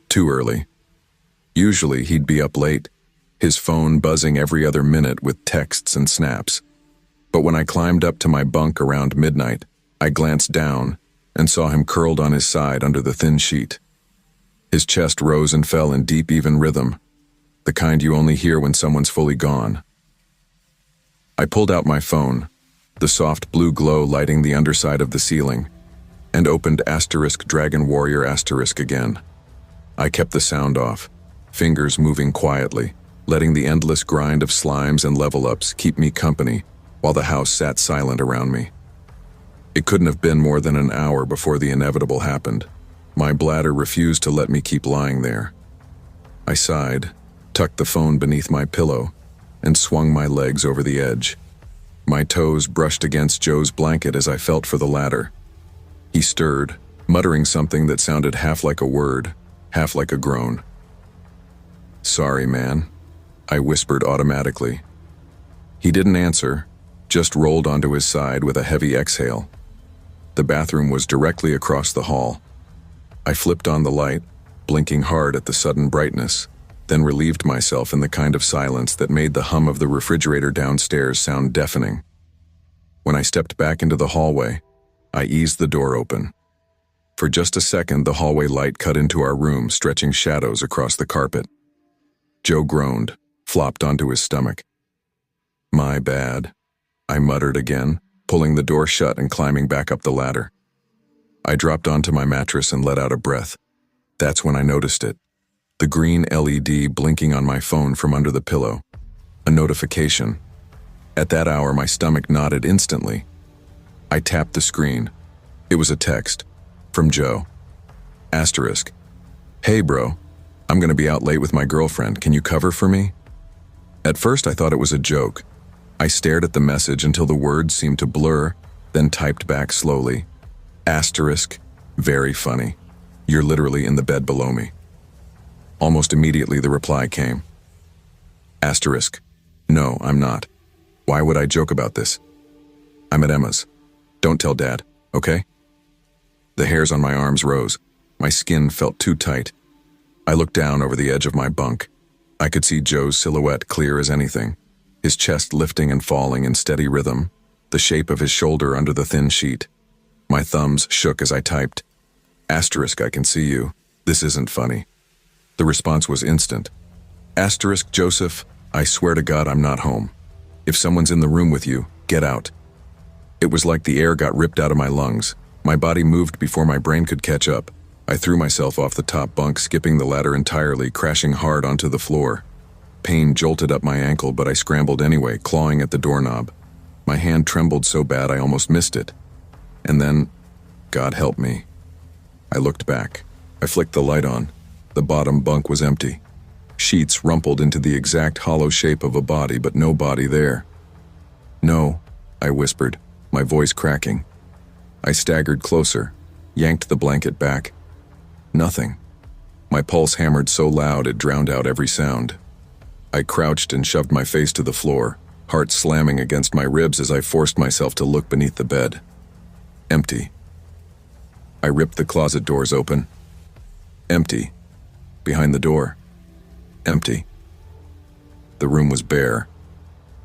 Too early. Usually he'd be up late, his phone buzzing every other minute with texts and snaps. But when I climbed up to my bunk around midnight, I glanced down and saw him curled on his side under the thin sheet. His chest rose and fell in deep, even rhythm, the kind you only hear when someone's fully gone. I pulled out my phone, the soft blue glow lighting the underside of the ceiling, and opened *Dragon Warrior* again. I kept the sound off, fingers moving quietly, letting the endless grind of slimes and level-ups keep me company while the house sat silent around me. It couldn't have been more than an hour before the inevitable happened. My bladder refused to let me keep lying there. I sighed, tucked the phone beneath my pillow, and swung my legs over the edge. My toes brushed against Joe's blanket as I felt for the ladder. He stirred, muttering something that sounded half like a word, half like a groan. "Sorry, man," I whispered automatically. He didn't answer, just rolled onto his side with a heavy exhale. The bathroom was directly across the hall. I flipped on the light, blinking hard at the sudden brightness, then relieved myself in the kind of silence that made the hum of the refrigerator downstairs sound deafening. When I stepped back into the hallway, I eased the door open. For just a second, the hallway light cut into our room, stretching shadows across the carpet. Joe groaned, flopped onto his stomach. "My bad," I muttered again, pulling the door shut and climbing back up the ladder. I dropped onto my mattress and let out a breath. That's when I noticed it. The green LED blinking on my phone from under the pillow. A notification. At that hour, my stomach knotted instantly. I tapped the screen. It was a text. From Joe. *. "Hey bro, I'm gonna be out late with my girlfriend. Can you cover for me?" At first I thought it was a joke. I stared at the message until the words seemed to blur, then typed back slowly. *. "Very funny. You're literally in the bed below me." Almost immediately the reply came. *. "No, I'm not. Why would I joke about this? I'm at Emma's. Don't tell Dad, okay?" The hairs on my arms rose. My skin felt too tight. I looked down over the edge of my bunk. I could see Joe's silhouette clear as anything, his chest lifting and falling in steady rhythm, the shape of his shoulder under the thin sheet. My thumbs shook as I typed, *. I can see you. This isn't funny." The response was instant. *. "Joseph, I swear to God I'm not home. If someone's in the room with you, get out." It was like the air got ripped out of my lungs. My body moved before my brain could catch up. I threw myself off the top bunk, skipping the ladder entirely, crashing hard onto the floor. Pain jolted up my ankle, but I scrambled anyway, clawing at the doorknob. My hand trembled so bad I almost missed it. And then, God help me, I looked back. I flicked the light on. The bottom bunk was empty. Sheets rumpled into the exact hollow shape of a body, but no body there. "No," I whispered, my voice cracking. I staggered closer, yanked the blanket back. Nothing. My pulse hammered so loud it drowned out every sound. I crouched and shoved my face to the floor, heart slamming against my ribs as I forced myself to look beneath the bed. Empty. I ripped the closet doors open. Empty. Behind the door. Empty. The room was bare,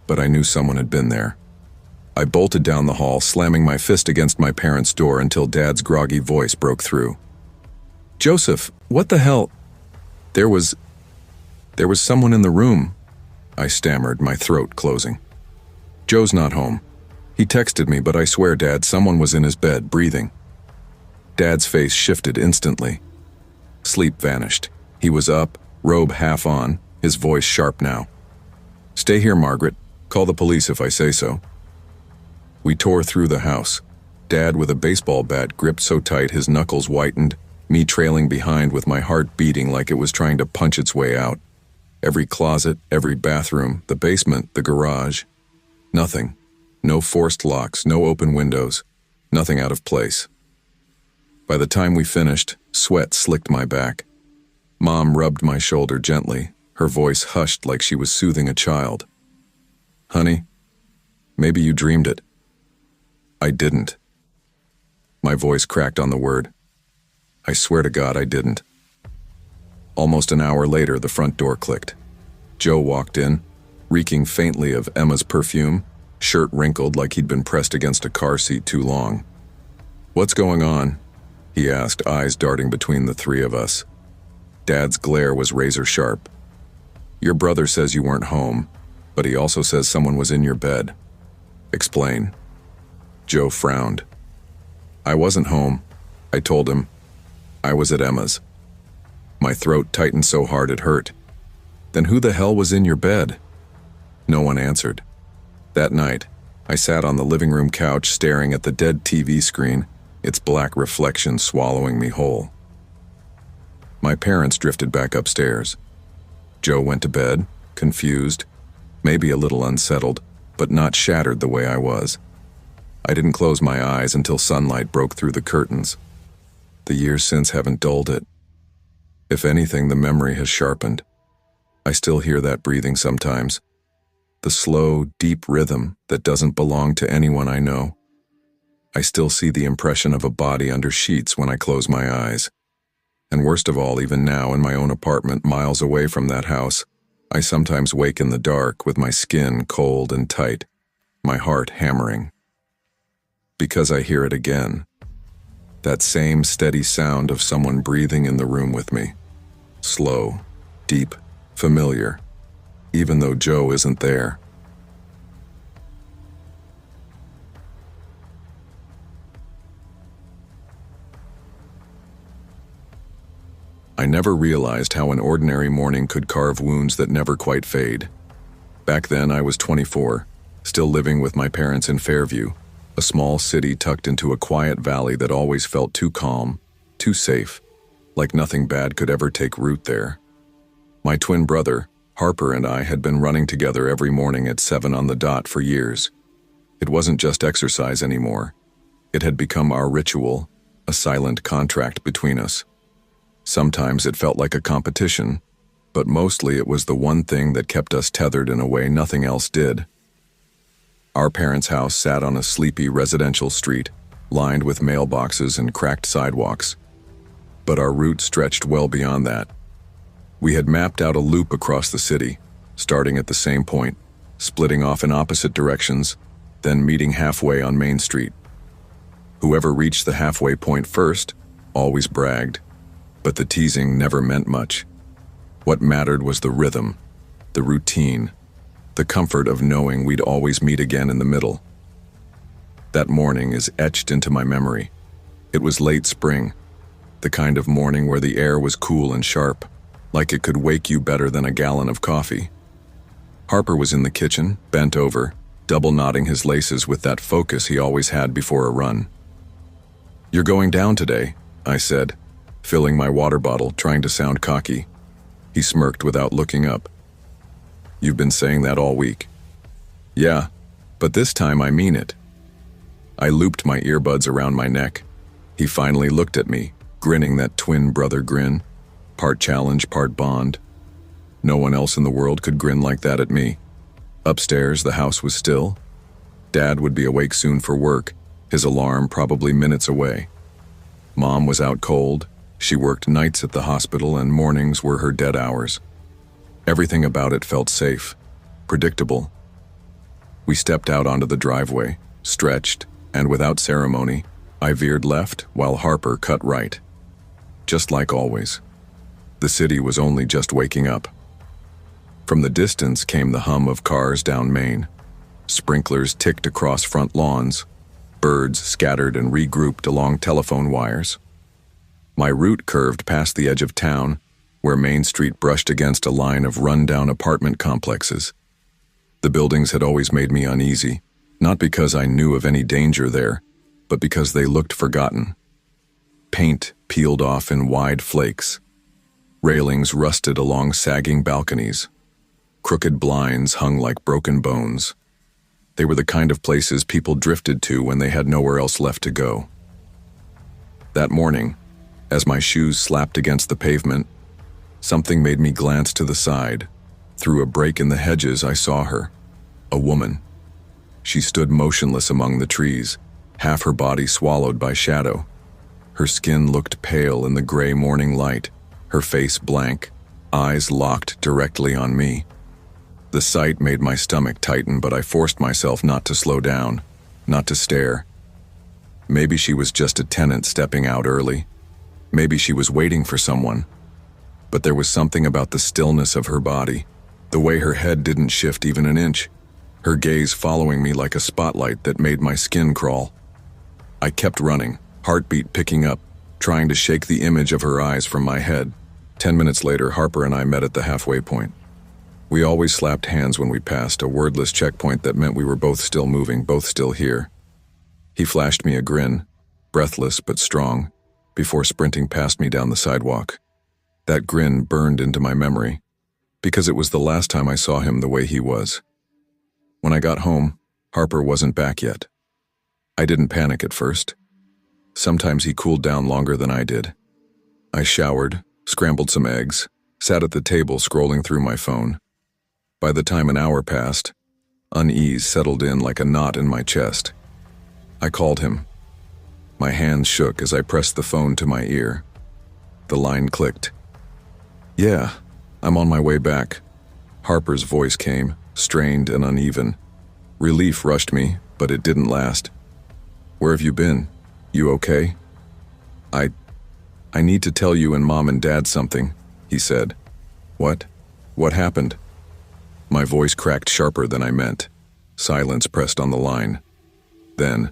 but I knew someone had been there. I bolted down the hall, slamming my fist against my parents' door until Dad's groggy voice broke through. "Joseph, what the hell?" There was someone in the room," I stammered, my throat closing. "Joe's not home. He texted me, but I swear, Dad, someone was in his bed, breathing." Dad's face shifted instantly. Sleep vanished. He was up, robe half on, his voice sharp now. "Stay here, Margaret. Call the police if I say so." We tore through the house. Dad with a baseball bat gripped so tight his knuckles whitened, me trailing behind with my heart beating like it was trying to punch its way out. Every closet, every bathroom, the basement, the garage. Nothing. No forced locks, no open windows. Nothing out of place. By the time we finished, sweat slicked my back. Mom rubbed my shoulder gently, her voice hushed like she was soothing a child. "Honey, maybe you dreamed it." I didn't. My voice cracked on the word. I swear to God I didn't. Almost an hour later, the front door clicked. Joe walked in, reeking faintly of Emma's perfume, shirt wrinkled like he'd been pressed against a car seat too long. "What's going on?" he asked, eyes darting between the three of us. Dad's glare was razor sharp. "Your brother says you weren't home, but he also says someone was in your bed." "Explain." Joe frowned. "I wasn't home," I told him. "I was at Emma's." My throat tightened so hard it hurt. "Then who the hell was in your bed?" No one answered. That night, I sat on the living room couch staring at the dead TV screen, its black reflection swallowing me whole. My parents drifted back upstairs. Joe went to bed, confused, maybe a little unsettled, but not shattered the way I was. I didn't close my eyes until sunlight broke through the curtains. The years since haven't dulled it. If anything, the memory has sharpened. I still hear that breathing sometimes. The slow, deep rhythm that doesn't belong to anyone I know. I still see the impression of a body under sheets when I close my eyes. And worst of all, even now in my own apartment miles away from that house, I sometimes wake in the dark with my skin cold and tight, my heart hammering. Because I hear it again. That same steady sound of someone breathing in the room with me. Slow, deep, familiar, even though Joe isn't there. I never realized how an ordinary morning could carve wounds that never quite fade. Back then I was 24, still living with my parents in Fairview, a small city tucked into a quiet valley that always felt too calm, too safe, like nothing bad could ever take root there. My twin brother, Harper, and I had been running together every morning at 7 on the dot for years. It wasn't just exercise anymore. It had become our ritual, a silent contract between us. Sometimes it felt like a competition, but mostly it was the one thing that kept us tethered in a way nothing else did. Our parents' house sat on a sleepy residential street, lined with mailboxes and cracked sidewalks. But our route stretched well beyond that. We had mapped out a loop across the city, starting at the same point, splitting off in opposite directions, then meeting halfway on Main Street. Whoever reached the halfway point first always bragged, but the teasing never meant much. What mattered was the rhythm, the routine, the comfort of knowing we'd always meet again in the middle. That morning is etched into my memory. It was late spring, the kind of morning where the air was cool and sharp, like it could wake you better than a gallon of coffee. Harper was in the kitchen, bent over, double knotting his laces with that focus he always had before a run. "You're going down today," I said, filling my water bottle, trying to sound cocky. He smirked without looking up. "You've been saying that all week." "Yeah, but this time I mean it." I looped my earbuds around my neck. He finally looked at me, grinning that twin brother grin, part challenge, part bond. No one else in the world could grin like that at me. Upstairs, the house was still. Dad would be awake soon for work, his alarm probably minutes away. Mom was out cold. She worked nights at the hospital and mornings were her dead hours. Everything about it felt safe, predictable. We stepped out onto the driveway, stretched, and without ceremony, I veered left while Harper cut right. Just like always. The city was only just waking up. From the distance came the hum of cars down Main. Sprinklers ticked across front lawns. Birds scattered and regrouped along telephone wires. My route curved past the edge of town, where Main Street brushed against a line of run-down apartment complexes. The buildings had always made me uneasy, not because I knew of any danger there, but because they looked forgotten. Paint peeled off in wide flakes. Railings rusted along sagging balconies. Crooked blinds hung like broken bones. They were the kind of places people drifted to when they had nowhere else left to go. That morning, as my shoes slapped against the pavement, something made me glance to the side. Through a break in the hedges, I saw her, a woman. She stood motionless among the trees, half her body swallowed by shadow. Her skin looked pale in the gray morning light, her face blank, eyes locked directly on me. The sight made my stomach tighten, but I forced myself not to slow down, not to stare. Maybe she was just a tenant stepping out early. Maybe she was waiting for someone. But there was something about the stillness of her body, the way her head didn't shift even an inch, her gaze following me like a spotlight that made my skin crawl. I kept running, heartbeat picking up, trying to shake the image of her eyes from my head. 10 minutes later, Harper and I met at the halfway point. We always slapped hands when we passed, a wordless checkpoint that meant we were both still moving, both still here. He flashed me a grin, breathless but strong, before sprinting past me down the sidewalk. That grin burned into my memory, because it was the last time I saw him the way he was. When I got home, Harper wasn't back yet. I didn't panic at first. Sometimes he cooled down longer than I did. I showered, scrambled some eggs, sat at the table scrolling through my phone. By the time an hour passed, unease settled in like a knot in my chest. I called him. My hands shook as I pressed the phone to my ear. The line clicked. "Yeah, I'm on my way back." Harper's voice came, strained and uneven. Relief rushed me, but it didn't last. "Where have you been? You okay?" I need to tell you and Mom and Dad something," he said. "What? What happened?" My voice cracked sharper than I meant. Silence pressed on the line. Then,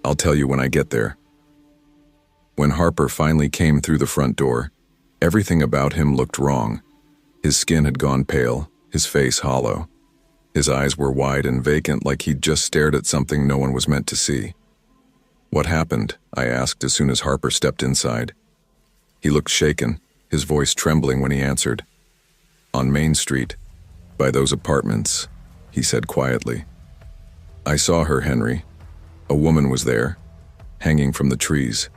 "I'll tell you when I get there." When Harper finally came through the front door, everything about him looked wrong. His skin had gone pale, his face hollow. His eyes were wide and vacant, like he'd just stared at something no one was meant to see. "What happened?" I asked as soon as Harper stepped inside. He looked shaken, his voice trembling when he answered. "On Main Street, by those apartments," he said quietly. "I saw her, Henry. A woman was there, hanging from the trees."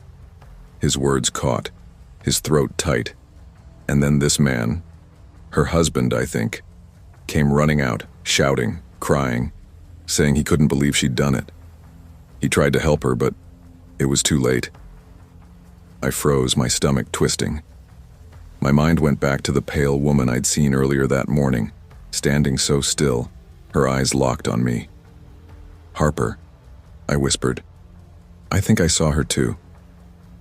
His words caught, his throat tight. And then this man, her husband, I think, came running out, shouting, crying, saying he couldn't believe she'd done it. He tried to help her, but it was too late. I froze, my stomach twisting. My mind went back to the pale woman I'd seen earlier that morning, standing so still, her eyes locked on me. "Harper," I whispered. "I think I saw her too,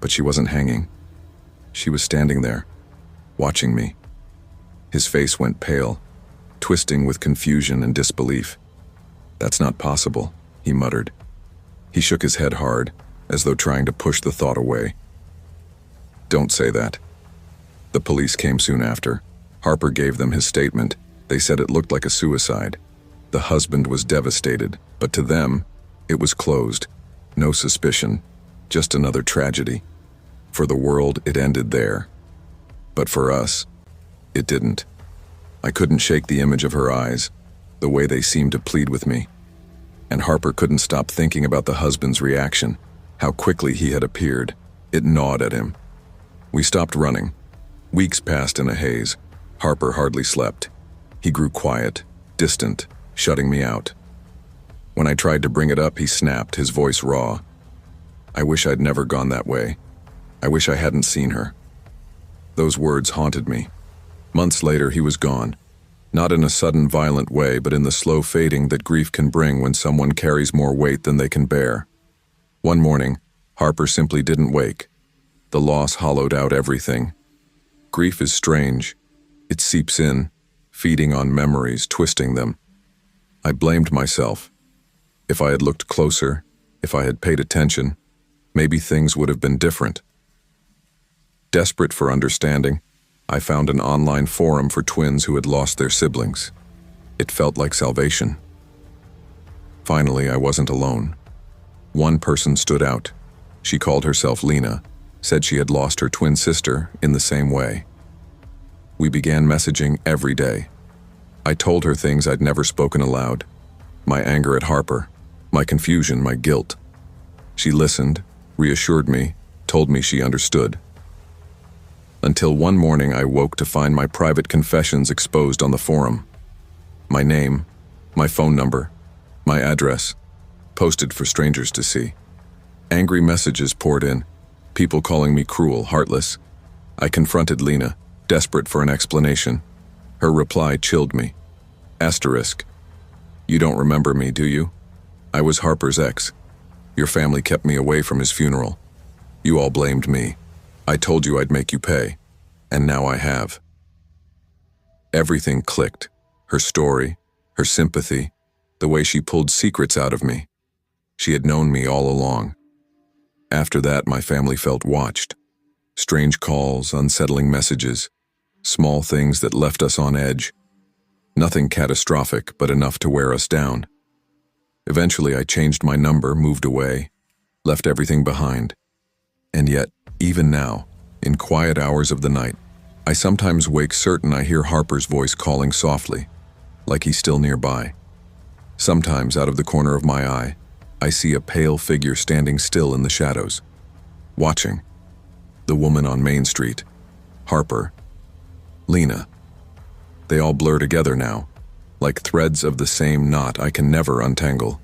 but she wasn't hanging. She was standing there, watching me." His face went pale, twisting with confusion and disbelief. "That's not possible," he muttered. He shook his head hard, as though trying to push the thought away. "Don't say that." The police came soon after. Harper gave them his statement. They said it looked like a suicide. The husband was devastated, but to them, it was closed. No suspicion, just another tragedy. For the world, it ended there. But for us, it didn't. I couldn't shake the image of her eyes, the way they seemed to plead with me. And Harper couldn't stop thinking about the husband's reaction, how quickly he had appeared. It gnawed at him. We stopped running. Weeks passed in a haze. Harper hardly slept. He grew quiet, distant, shutting me out. When I tried to bring it up, he snapped, his voice raw. I wish I'd never gone that way. I wish I hadn't seen her. Those words haunted me. Months later, he was gone. Not in a sudden, violent way, but in the slow fading that grief can bring when someone carries more weight than they can bear. One morning, Harper simply didn't wake. The loss hollowed out everything. Grief is strange. It seeps in, feeding on memories, twisting them. I blamed myself. If I had looked closer, if I had paid attention, maybe things would have been different. Desperate for understanding, I found an online forum for twins who had lost their siblings. It felt like salvation. Finally, I wasn't alone. One person stood out. She called herself Lena, said she had lost her twin sister in the same way. We began messaging every day. I told her things I'd never spoken aloud. My anger at Harper, my confusion, my guilt. She listened, reassured me, told me she understood. Until one morning I woke to find my private confessions exposed on the forum. My name, my phone number, my address, posted for strangers to see. Angry messages poured in, people calling me cruel, heartless. I confronted Lena, desperate for an explanation. Her reply chilled me. Asterisk. You don't remember me, do you? I was Harper's ex. Your family kept me away from his funeral. You all blamed me. I told you I'd make you pay. And now I have. Everything clicked. Her story, her sympathy, the way she pulled secrets out of me. She had known me all along. After that, my family felt watched. Strange calls, unsettling messages, small things that left us on edge. Nothing catastrophic, but enough to wear us down. Eventually, I changed my number, moved away, left everything behind. And yet, even now, in quiet hours of the night, I sometimes wake certain I hear Harper's voice calling softly, like he's still nearby. Sometimes, out of the corner of my eye, I see a pale figure standing still in the shadows, watching. The woman on Main Street, Harper, Lena. They all blur together now, like threads of the same knot I can never untangle.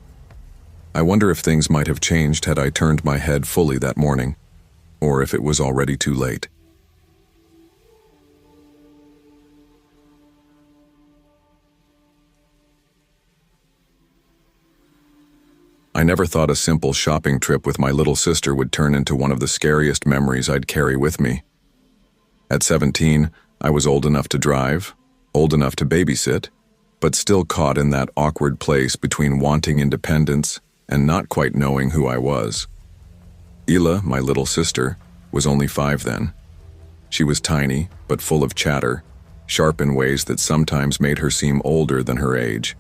I wonder if things might have changed had I turned my head fully that morning, or if it was already too late. I never thought a simple shopping trip with my little sister would turn into one of the scariest memories I'd carry with me. At 17, I was old enough to drive, old enough to babysit, but still caught in that awkward place between wanting independence and not quite knowing who I was. Ila, my little sister, was only 5 then. She was tiny, but full of chatter, sharp in ways that sometimes made her seem older than her age.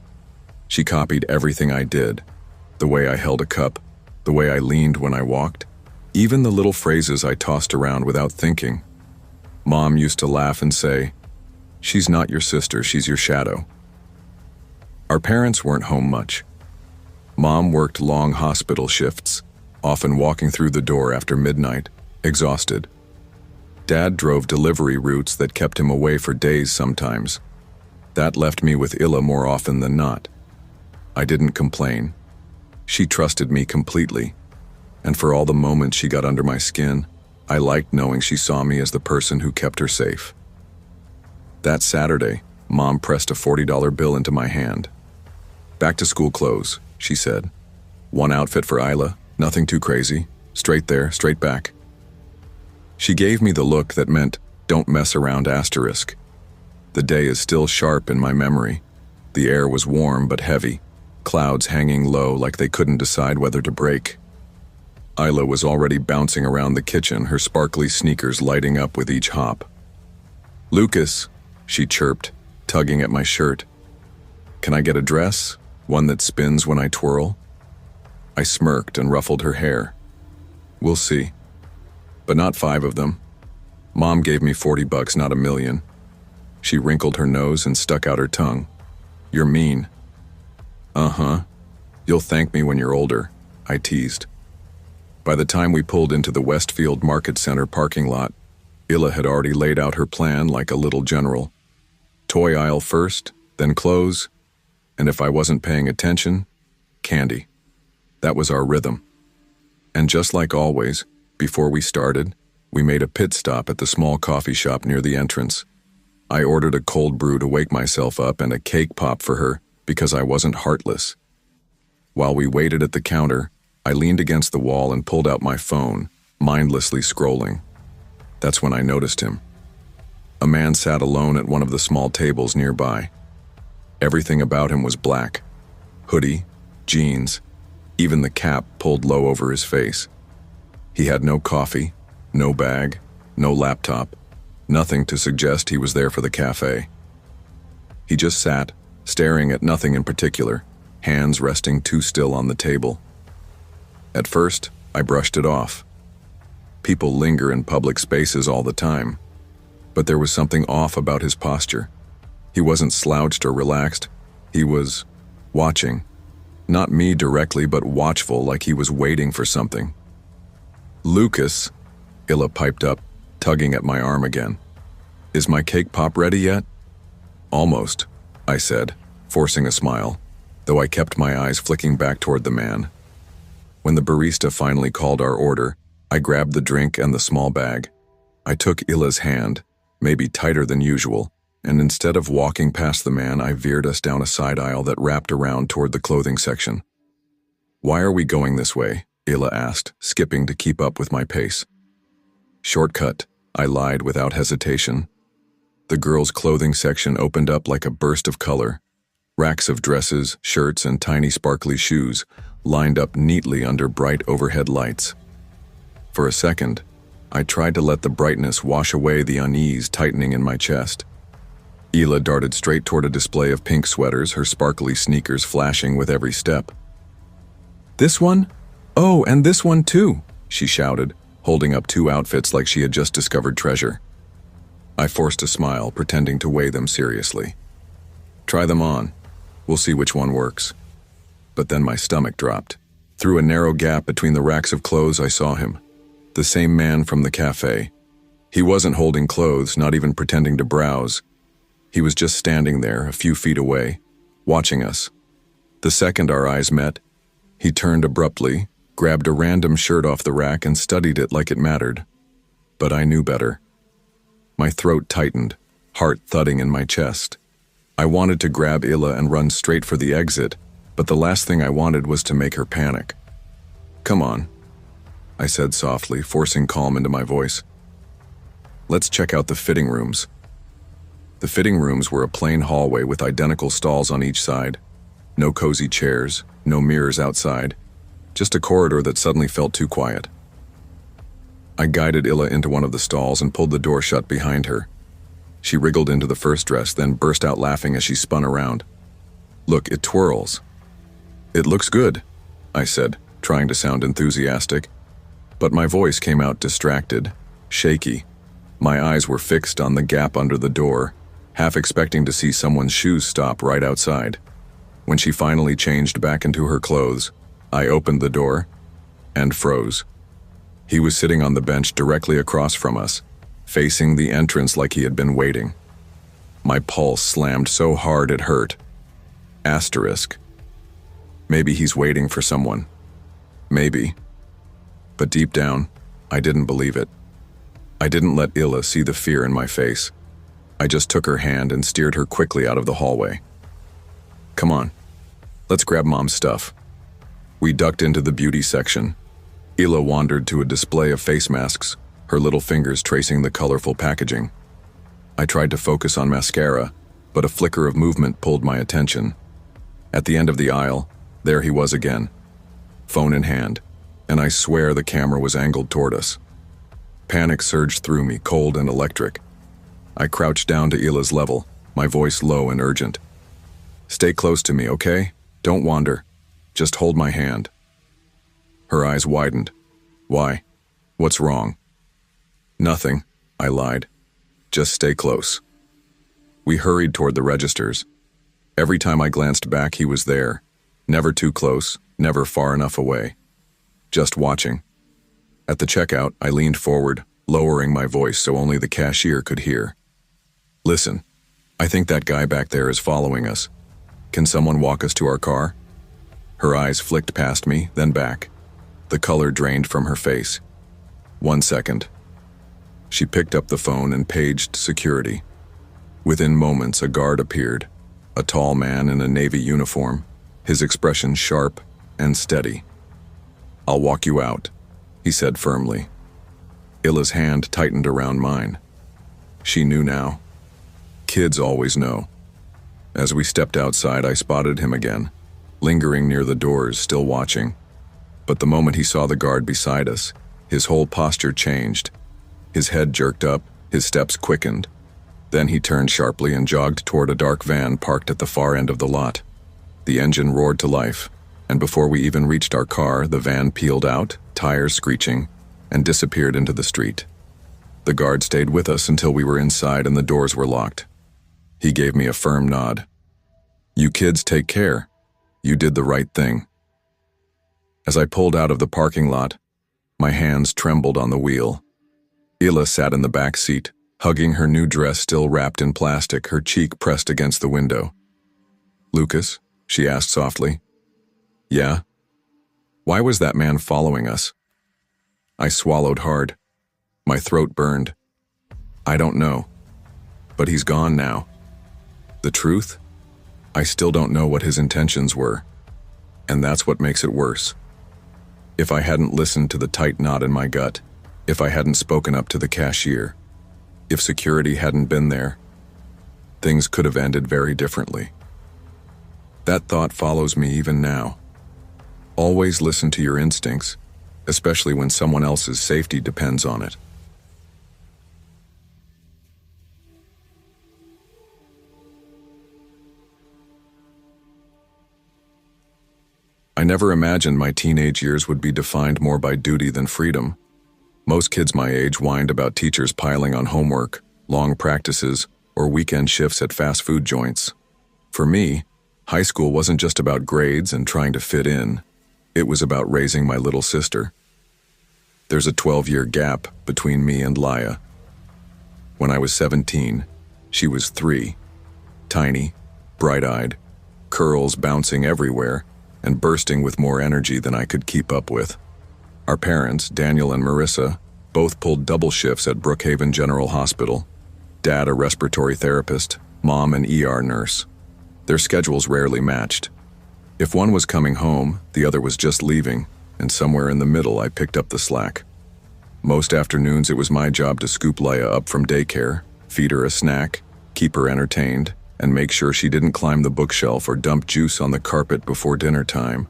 She copied everything I did. The way I held a cup, the way I leaned when I walked, even the little phrases I tossed around without thinking. Mom used to laugh and say, "She's not your sister, she's your shadow." Our parents weren't home much. Mom worked long hospital shifts, often walking through the door after midnight, exhausted. Dad drove delivery routes that kept him away for days sometimes. That left me with Illa more often than not. I didn't complain. She trusted me completely, and for all the moments she got under my skin, I liked knowing she saw me as the person who kept her safe. That Saturday, Mom pressed a $40 bill into my hand. "Back to school clothes," she said. "One outfit for Isla, nothing too crazy, straight there, straight back." She gave me the look that meant, "Don't mess around asterisk." The day is still sharp in my memory. The air was warm but heavy, clouds hanging low like they couldn't decide whether to break. Isla was already bouncing around the kitchen, her sparkly sneakers lighting up with each hop. "Lucas," she chirped, tugging at my shirt. "Can I get a dress? One that spins when I twirl?" I smirked and ruffled her hair. "We'll see." but not 5 of them. Mom gave me $40, not a million. She wrinkled her nose and stuck out her tongue. You're mean. Uh-huh. You'll thank me when you're older, I teased. By the time we pulled into the Westfield Market Center parking lot, Illa had already laid out her plan like a little general. Toy aisle first, then clothes, and if I wasn't paying attention, candy. That was our rhythm. And just like always, before we started, we made a pit stop at the small coffee shop near the entrance. I ordered a cold brew to wake myself up and a cake pop for her because I wasn't heartless. While we waited at the counter, I leaned against the wall and pulled out my phone, mindlessly scrolling. That's when I noticed him. A man sat alone at one of the small tables nearby. Everything about him was black. Hoodie, jeans, even the cap pulled low over his face. He had no coffee, no bag, no laptop, nothing to suggest he was there for the cafe. He just sat, staring at nothing in particular, hands resting too still on the table. At first, I brushed it off. People linger in public spaces all the time. But there was something off about his posture. He wasn't slouched or relaxed. He was watching. Not me directly, but watchful, like he was waiting for something. Lucas, Illa piped up, tugging at my arm again. Is my cake pop ready yet? Almost, I said, forcing a smile, though I kept my eyes flicking back toward the man. When the barista finally called our order, I grabbed the drink and the small bag. I took Illa's hand, maybe tighter than usual, and instead of walking past the man, I veered us down a side aisle that wrapped around toward the clothing section. Why are we going this way? Illa asked, skipping to keep up with my pace. Shortcut, I lied without hesitation. The girls' clothing section opened up like a burst of color. Racks of dresses, shirts, and tiny sparkly shoes lined up neatly under bright overhead lights. For a second, I tried to let the brightness wash away the unease tightening in my chest. Illa darted straight toward a display of pink sweaters, her sparkly sneakers flashing with every step. This one? Oh, and this one too, she shouted, holding up 2 outfits like she had just discovered treasure. I forced a smile, pretending to weigh them seriously. Try them on. We'll see which one works. But then my stomach dropped. Through a narrow gap between the racks of clothes, I saw him. The same man from the cafe. He wasn't holding clothes, not even pretending to browse. He was just standing there, a few feet away, watching us. The second our eyes met, he turned abruptly, grabbed a random shirt off the rack and studied it like it mattered. But I knew better. My throat tightened, heart thudding in my chest. I wanted to grab Illa and run straight for the exit, but the last thing I wanted was to make her panic. Come on, I said softly, forcing calm into my voice. Let's check out the fitting rooms. The fitting rooms were a plain hallway with identical stalls on each side. No cozy chairs, no mirrors outside, just a corridor that suddenly felt too quiet. I guided Illa into one of the stalls and pulled the door shut behind her. She wriggled into the first dress, then burst out laughing as she spun around. Look, it twirls. It looks good, I said, trying to sound enthusiastic. But my voice came out distracted, shaky. My eyes were fixed on the gap under the door, half expecting to see someone's shoes stop right outside. When she finally changed back into her clothes, I opened the door and froze. He was sitting on the bench directly across from us, facing the entrance like he had been waiting. My pulse slammed so hard it hurt. Asterisk. Maybe he's waiting for someone. Maybe. But deep down, I didn't believe it. I didn't let Illa see the fear in my face. I just took her hand and steered her quickly out of the hallway. Come on, let's grab Mom's stuff. We ducked into the beauty section. Illa wandered to a display of face masks, her little fingers tracing the colorful packaging. I tried to focus on mascara, but a flicker of movement pulled my attention. At the end of the aisle, there he was again, phone in hand, and I swear the camera was angled toward us. Panic surged through me, cold and electric. I crouched down to Illa's level, my voice low and urgent. Stay close to me, okay? Don't wander. Just hold my hand. Her eyes widened. Why? What's wrong? Nothing, I lied. Just stay close. We hurried toward the registers. Every time I glanced back, he was there. Never too close, never far enough away. Just watching. At the checkout, I leaned forward, lowering my voice so only the cashier could hear. Listen, I think that guy back there is following us. Can someone walk us to our car? Her eyes flicked past me, then back. The color drained from her face. 1 second. She picked up the phone and paged security. Within moments, a guard appeared, a tall man in a navy uniform, his expression sharp and steady. I'll walk you out, he said firmly. Illa's hand tightened around mine. She knew now. Kids always know. As we stepped outside, I spotted him again, lingering near the doors, still watching. But the moment he saw the guard beside us, his whole posture changed. His head jerked up, his steps quickened. Then he turned sharply and jogged toward a dark van parked at the far end of the lot. The engine roared to life, and before we even reached our car, the van peeled out, tires screeching, and disappeared into the street. The guard stayed with us until we were inside and the doors were locked. He gave me a firm nod. You kids take care. You did the right thing. As I pulled out of the parking lot, my hands trembled on the wheel. Illa sat in the back seat, hugging her new dress still wrapped in plastic, her cheek pressed against the window. Lucas? She asked softly. Yeah? Why was that man following us? I swallowed hard. My throat burned. I don't know. But he's gone now. The truth? I still don't know what his intentions were. And that's what makes it worse. If I hadn't listened to the tight knot in my gut, if I hadn't spoken up to the cashier, if security hadn't been there, things could have ended very differently. That thought follows me even now. Always listen to your instincts, especially when someone else's safety depends on it. I never imagined my teenage years would be defined more by duty than freedom. Most kids my age whined about teachers piling on homework, long practices, or weekend shifts at fast food joints. For me, high school wasn't just about grades and trying to fit in. It was about raising my little sister. There's a 12-year gap between me and Laya. When I was 17, she was 3. Tiny, bright-eyed, curls bouncing everywhere, and bursting with more energy than I could keep up with. Our parents, Daniel and Marissa, both pulled double shifts at Brookhaven General Hospital. Dad a respiratory therapist, Mom an ER nurse. Their schedules rarely matched. If one was coming home, the other was just leaving, and somewhere in the middle I picked up the slack. Most afternoons it was my job to scoop Laya up from daycare, feed her a snack, keep her entertained, and make sure she didn't climb the bookshelf or dump juice on the carpet before dinner time.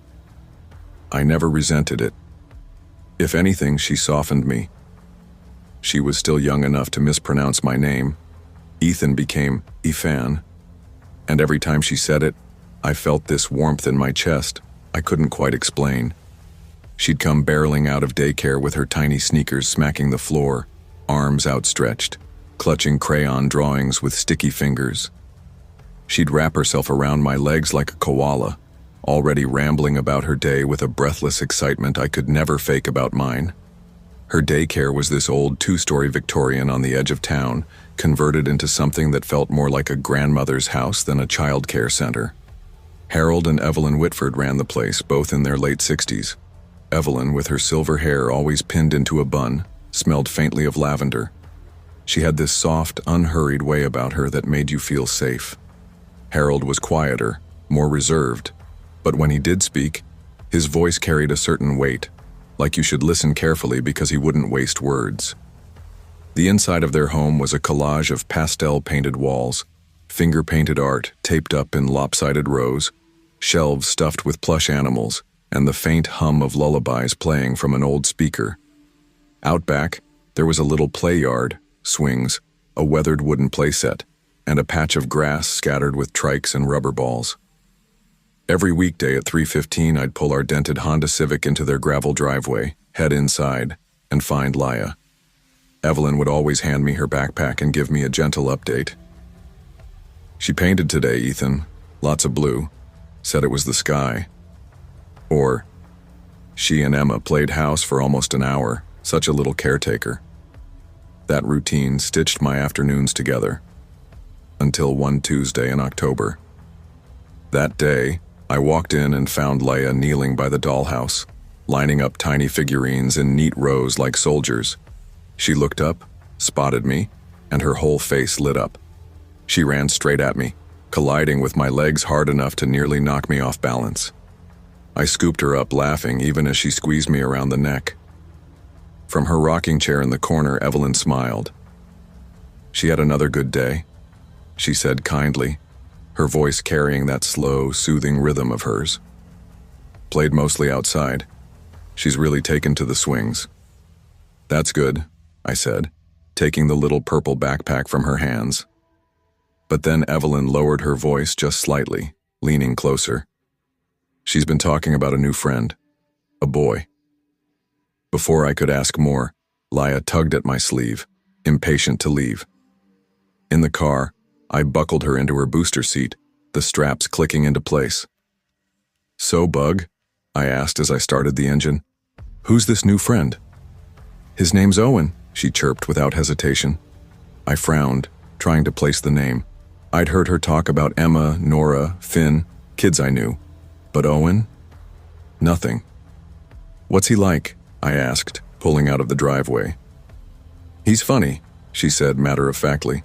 I never resented it. If anything, she softened me. She was still young enough to mispronounce my name. Ethan became Ethan. And every time she said it, I felt this warmth in my chest I couldn't quite explain. She'd come barreling out of daycare with her tiny sneakers smacking the floor, arms outstretched, clutching crayon drawings with sticky fingers. She'd wrap herself around my legs like a koala, already rambling about her day with a breathless excitement I could never fake about mine. Her daycare was this old 2-story Victorian on the edge of town, converted into something that felt more like a grandmother's house than a child care center. Harold and Evelyn Whitford ran the place, both in their late 60s. Evelyn, with her silver hair always pinned into a bun, smelled faintly of lavender. She had this soft, unhurried way about her that made you feel safe. Harold was quieter, more reserved, but when he did speak, his voice carried a certain weight, like you should listen carefully because he wouldn't waste words. The inside of their home was a collage of pastel-painted walls, finger-painted art taped up in lopsided rows, shelves stuffed with plush animals, and the faint hum of lullabies playing from an old speaker. Out back, there was a little play yard, swings, a weathered wooden playset, and a patch of grass scattered with trikes and rubber balls. Every weekday at 3:15, I'd pull our dented Honda Civic into their gravel driveway, head inside, and find Laya. Evelyn would always hand me her backpack and give me a gentle update. "She painted today, Ethan. Lots of blue. Said it was the sky." Or, "She and Emma played house for almost an hour. Such a little caretaker." That routine stitched my afternoons together. Until one Tuesday in October. That day, I walked in and found Leia kneeling by the dollhouse, lining up tiny figurines in neat rows like soldiers. She looked up, spotted me, and her whole face lit up. She ran straight at me, colliding with my legs hard enough to nearly knock me off balance. I scooped her up, laughing even as she squeezed me around the neck. From her rocking chair in the corner, Evelyn smiled. "She had another good day," she said kindly, her voice carrying that slow, soothing rhythm of hers. "Played mostly outside. She's really taken to the swings." "That's good," I said, taking the little purple backpack from her hands. But then Evelyn lowered her voice just slightly, leaning closer. "She's been talking about a new friend, a boy." Before I could ask more, Leia tugged at my sleeve, impatient to leave. In the car, I buckled her into her booster seat, the straps clicking into place. "So, Bug?" I asked as I started the engine. "Who's this new friend?" "His name's Owen," she chirped without hesitation. I frowned, trying to place the name. I'd heard her talk about Emma, Nora, Finn, kids I knew. But Owen? Nothing. "What's he like?" I asked, pulling out of the driveway. "He's funny," she said matter-of-factly.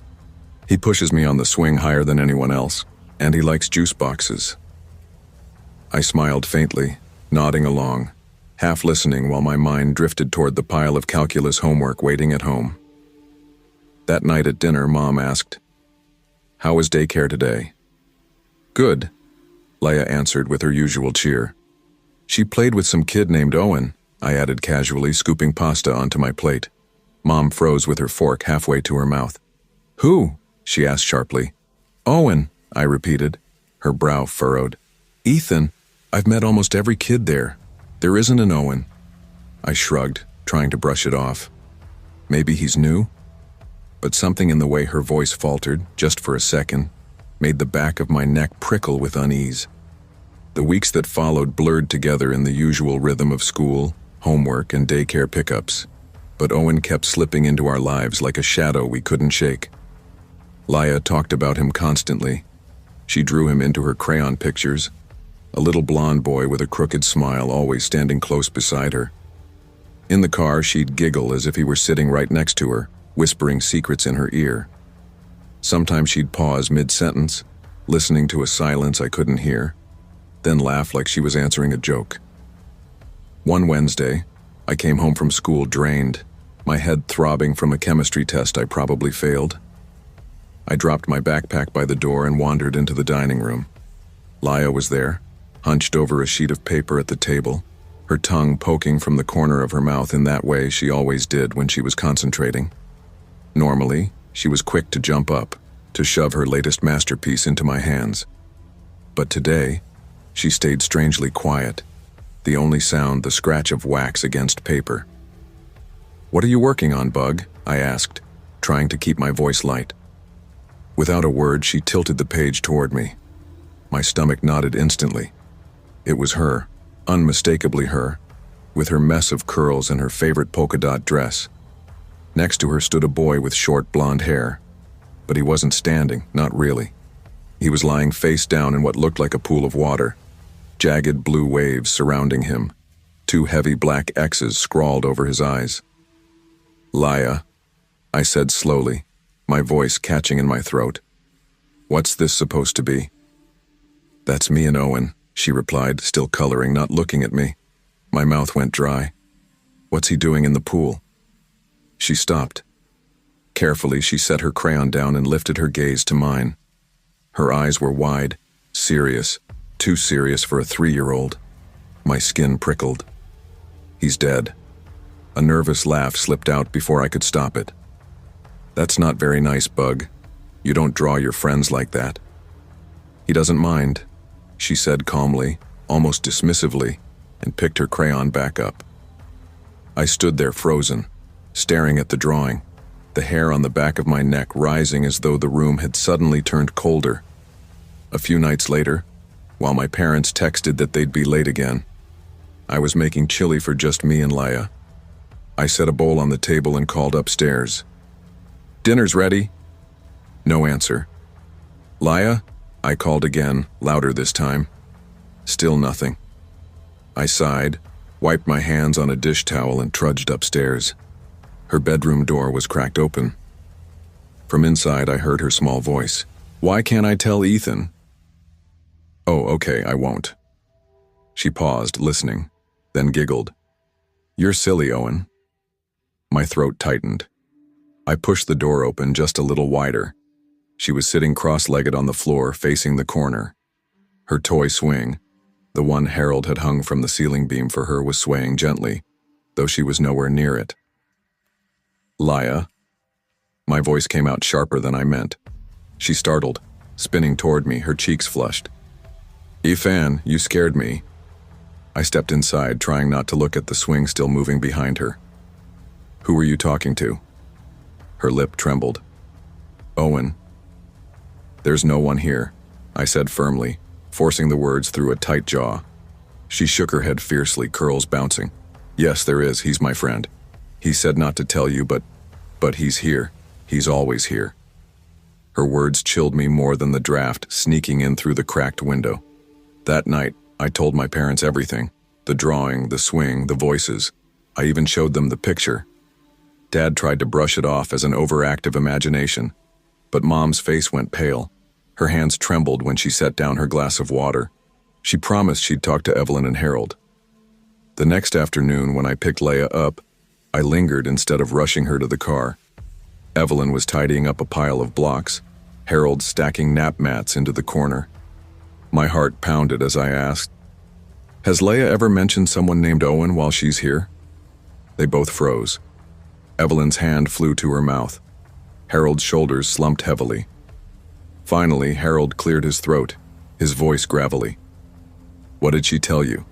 "He pushes me on the swing higher than anyone else, and he likes juice boxes." I smiled faintly, nodding along, half listening while my mind drifted toward the pile of calculus homework waiting at home. That night at dinner, Mom asked, "How was daycare today?" "Good," Leia answered with her usual cheer. "She played with some kid named Owen," I added casually, scooping pasta onto my plate. Mom froze with her fork halfway to her mouth. "Who?" she asked sharply. "Owen," I repeated, her brow furrowed. "Ethan, I've met almost every kid there. There isn't an Owen." I shrugged, trying to brush it off. Maybe he's new? But something in the way her voice faltered, just for a second, made the back of my neck prickle with unease. The weeks that followed blurred together in the usual rhythm of school, homework, and daycare pickups, but Owen kept slipping into our lives like a shadow we couldn't shake. Leia talked about him constantly. She drew him into her crayon pictures, a little blonde boy with a crooked smile always standing close beside her. In the car, she'd giggle as if he were sitting right next to her, whispering secrets in her ear. Sometimes she'd pause mid-sentence, listening to a silence I couldn't hear, then laugh like she was answering a joke. One Wednesday, I came home from school drained, my head throbbing from a chemistry test I probably failed. I dropped my backpack by the door and wandered into the dining room. Leia was there, hunched over a sheet of paper at the table, her tongue poking from the corner of her mouth in that way she always did when she was concentrating. Normally, she was quick to jump up, to shove her latest masterpiece into my hands. But today, she stayed strangely quiet, the only sound the scratch of wax against paper. "What are you working on, Bug?" I asked, trying to keep my voice light. Without a word, she tilted the page toward me. My stomach knotted instantly. It was her, unmistakably her, with her mess of curls and her favorite polka dot dress. Next to her stood a boy with short blonde hair, but he wasn't standing, not really. He was lying face down in what looked like a pool of water, jagged blue waves surrounding him, two heavy black X's scrawled over his eyes. "Leia," I said slowly, my voice catching in my throat. "What's this supposed to be?" "That's me and Owen," she replied, still coloring, not looking at me. My mouth went dry. "What's he doing in the pool?" She stopped. Carefully, she set her crayon down and lifted her gaze to mine. Her eyes were wide, serious, too serious for a 3-year-old. My skin prickled. "He's dead." A nervous laugh slipped out before I could stop it. "That's not very nice, Bug. You don't draw your friends like that." "He doesn't mind," she said calmly, almost dismissively, and picked her crayon back up. I stood there frozen, staring at the drawing, the hair on the back of my neck rising as though the room had suddenly turned colder. A few nights later, while my parents texted that they'd be late again, I was making chili for just me and Leia. I set a bowl on the table and called upstairs. "Dinner's ready." No answer. "Leia?" I called again, louder this time. Still nothing. I sighed, wiped my hands on a dish towel and trudged upstairs. Her bedroom door was cracked open. From inside I heard her small voice. "Why can't I tell Ethan?" "Oh, okay, I won't." She paused, listening, then giggled. "You're silly, Owen." My throat tightened. I pushed the door open just a little wider. She was sitting cross-legged on the floor, facing the corner. Her toy swing, the one Harold had hung from the ceiling beam for her, was swaying gently, though she was nowhere near it. "Leia?" My voice came out sharper than I meant. She startled, spinning toward me, her cheeks flushed. "Ethan, you scared me." I stepped inside, trying not to look at the swing still moving behind her. "Who were you talking to?" Her lip trembled. "Owen." "There's no one here," I said firmly, forcing the words through a tight jaw. She shook her head fiercely, curls bouncing. "Yes, there is. He's my friend. He said not to tell you, but he's here. He's always here." Her words chilled me more than the draft sneaking in through the cracked window. That night, I told my parents everything. The drawing, the swing, the voices. I even showed them the picture. Dad tried to brush it off as an overactive imagination, but Mom's face went pale. Her hands trembled when she set down her glass of water. She promised she'd talk to Evelyn and Harold. The next afternoon, when I picked Leia up, I lingered instead of rushing her to the car. Evelyn was tidying up a pile of blocks, Harold stacking nap mats into the corner. My heart pounded as I asked, "Has Leia ever mentioned someone named Owen while she's here?" They both froze. Evelyn's hand flew to her mouth. Harold's shoulders slumped heavily. Finally, Harold cleared his throat, his voice gravelly. "What did she tell you?"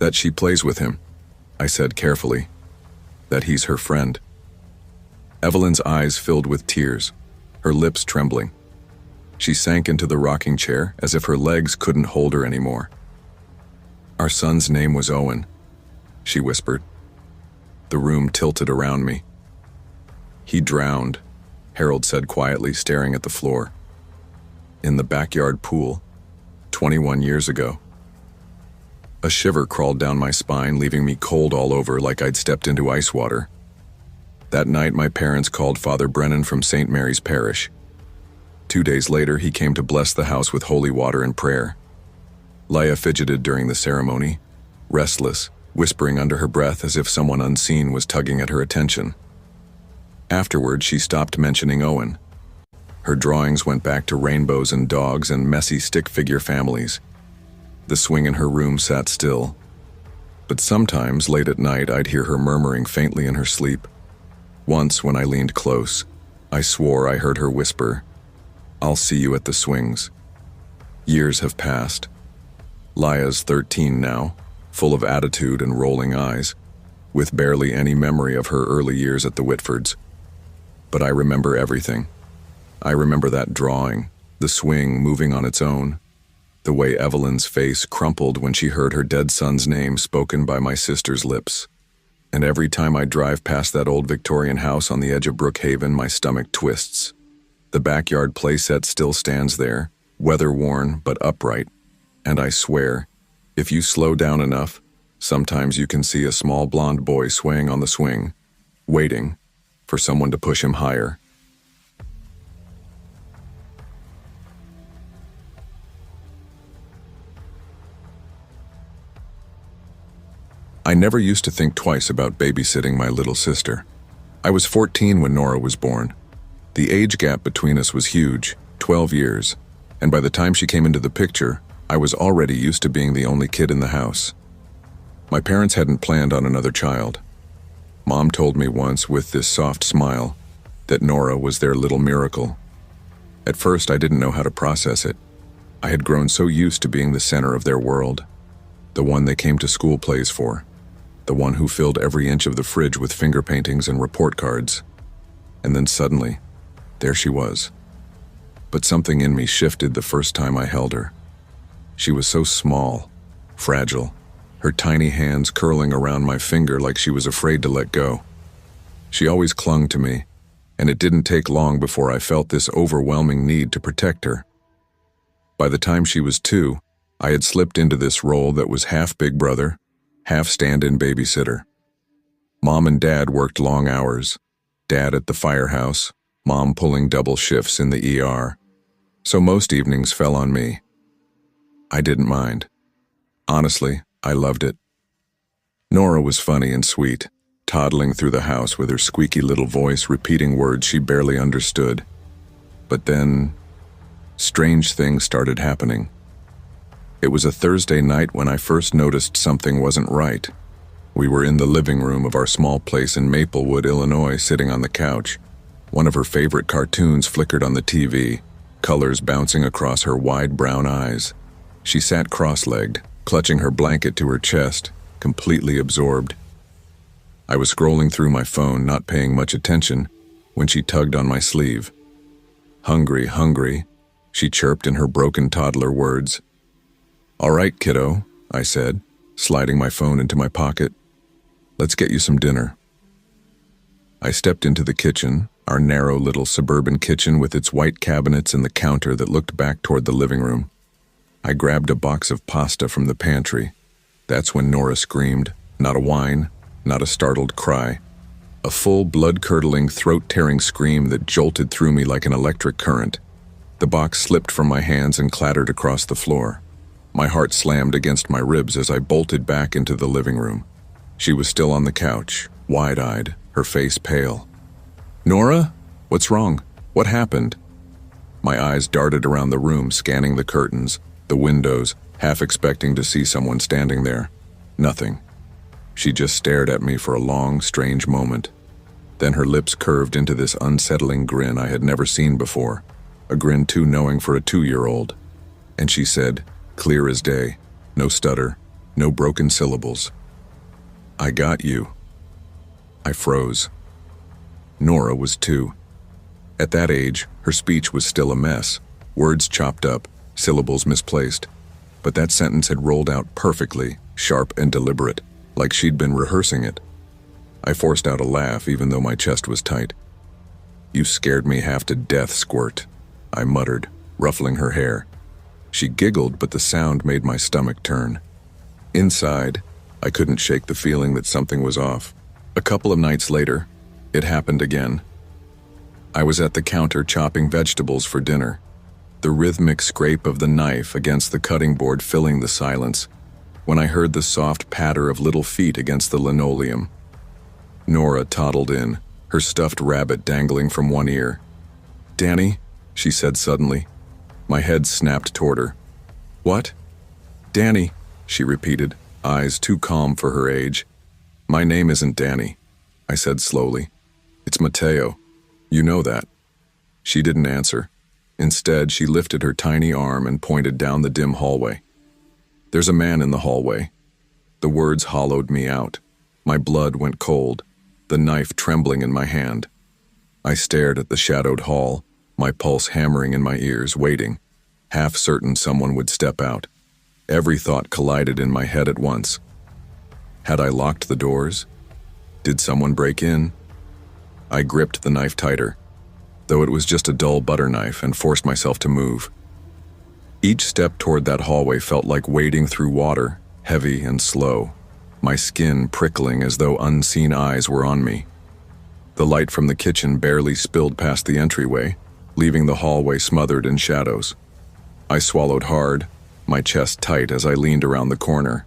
"That she plays with him," I said carefully. "That he's her friend." Evelyn's eyes filled with tears, her lips trembling. She sank into the rocking chair as if her legs couldn't hold her anymore. "Our son's name was Owen," she whispered. The room tilted around me. "He drowned," Harold said quietly, staring at the floor. "In the backyard pool, 21 years ago." A shiver crawled down my spine, leaving me cold all over like I'd stepped into ice water. That night, my parents called Father Brennan from St. Mary's Parish. 2 days later, he came to bless the house with holy water and prayer. Leia fidgeted during the ceremony, restless, whispering under her breath as if someone unseen was tugging at her attention. Afterward, she stopped mentioning Owen. Her drawings went back to rainbows and dogs and messy stick figure families. The swing in her room sat still. But sometimes, late at night, I'd hear her murmuring faintly in her sleep. Once, when I leaned close, I swore I heard her whisper, "I'll see you at the swings." Years have passed. Leia's 13 now, full of attitude and rolling eyes, with barely any memory of her early years at the Whitfords. But I remember everything. I remember that drawing, the swing moving on its own, the way Evelyn's face crumpled when she heard her dead son's name spoken by my sister's lips. And every time I drive past that old Victorian house on the edge of Brookhaven, my stomach twists. The backyard playset still stands there, weather-worn but upright, and I swear, if you slow down enough, sometimes you can see a small blonde boy swaying on the swing, waiting for someone to push him higher. I never used to think twice about babysitting my little sister. I was 14 when Nora was born. The age gap between us was huge, 12 years, and by the time she came into the picture, I was already used to being the only kid in the house. My parents hadn't planned on another child. Mom told me once, with this soft smile, that Nora was their little miracle. At first, I didn't know how to process it. I had grown so used to being the center of their world, the one they came to school plays for, the one who filled every inch of the fridge with finger paintings and report cards. and then suddenly, there she was. But something in me shifted the first time I held her. She was so small, fragile, her tiny hands curling around my finger like she was afraid to let go. She always clung to me, and it didn't take long before I felt this overwhelming need to protect her. By the time she was 2, I had slipped into this role that was half big brother, half stand-in babysitter. Mom and Dad worked long hours, Dad at the firehouse, Mom pulling double shifts in the ER, so most evenings fell on me. I didn't mind. Honestly, I loved it. Nora was funny and sweet, toddling through the house with her squeaky little voice repeating words she barely understood. But then, strange things started happening. It was a Thursday night when I first noticed something wasn't right. We were in the living room of our small place in Maplewood, Illinois, sitting on the couch. One of her favorite cartoons flickered on the TV, colors bouncing across her wide brown eyes. She sat cross-legged, clutching her blanket to her chest, completely absorbed. I was scrolling through my phone, not paying much attention, when she tugged on my sleeve. "Hungry, hungry," she chirped in her broken toddler words. "All right, kiddo," I said, sliding my phone into my pocket. "Let's get you some dinner." I stepped into the kitchen, our narrow little suburban kitchen with its white cabinets and the counter that looked back toward the living room. I grabbed a box of pasta from the pantry. That's when Nora screamed, not a whine, not a startled cry. A full, blood-curdling, throat-tearing scream that jolted through me like an electric current. The box slipped from my hands and clattered across the floor. My heart slammed against my ribs as I bolted back into the living room. She was still on the couch, wide-eyed, her face pale. "Nora? What's wrong? What happened?" My eyes darted around the room, scanning the curtains, the windows, half expecting to see someone standing there. Nothing. She just stared at me for a long, strange moment. Then her lips curved into this unsettling grin I had never seen before, a grin too knowing for a 2-year-old. And she said, clear as day, no stutter, no broken syllables, "I got you." I froze. Nora was 2. At that age, her speech was still a mess, words chopped up, syllables misplaced. But that sentence had rolled out perfectly, sharp and deliberate, like she'd been rehearsing it. I forced out a laugh even though my chest was tight. "You scared me half to death, Squirt," I muttered, ruffling her hair. She giggled, but the sound made my stomach turn. Inside, I couldn't shake the feeling that something was off. A couple of nights later, it happened again. I was at the counter chopping vegetables for dinner, the rhythmic scrape of the knife against the cutting board filling the silence, when I heard the soft patter of little feet against the linoleum. Nora toddled in, her stuffed rabbit dangling from one ear. "Danny," she said suddenly. My head snapped toward her. "What?" "Danny," she repeated, eyes too calm for her age. "My name isn't Danny," I said slowly. "It's Mateo. You know that." She didn't answer. Instead, she lifted her tiny arm and pointed down the dim hallway. "There's a man in the hallway." The words hollowed me out. My blood went cold, the knife trembling in my hand. I stared at the shadowed hall, my pulse hammering in my ears, waiting, half certain someone would step out. Every thought collided in my head at once. Had I locked the doors? Did someone break in? I gripped the knife tighter, though it was just a dull butter knife, and forced myself to move. Each step toward that hallway felt like wading through water, heavy and slow, my skin prickling as though unseen eyes were on me. The light from the kitchen barely spilled past the entryway, leaving the hallway smothered in shadows. I swallowed hard, my chest tight as I leaned around the corner.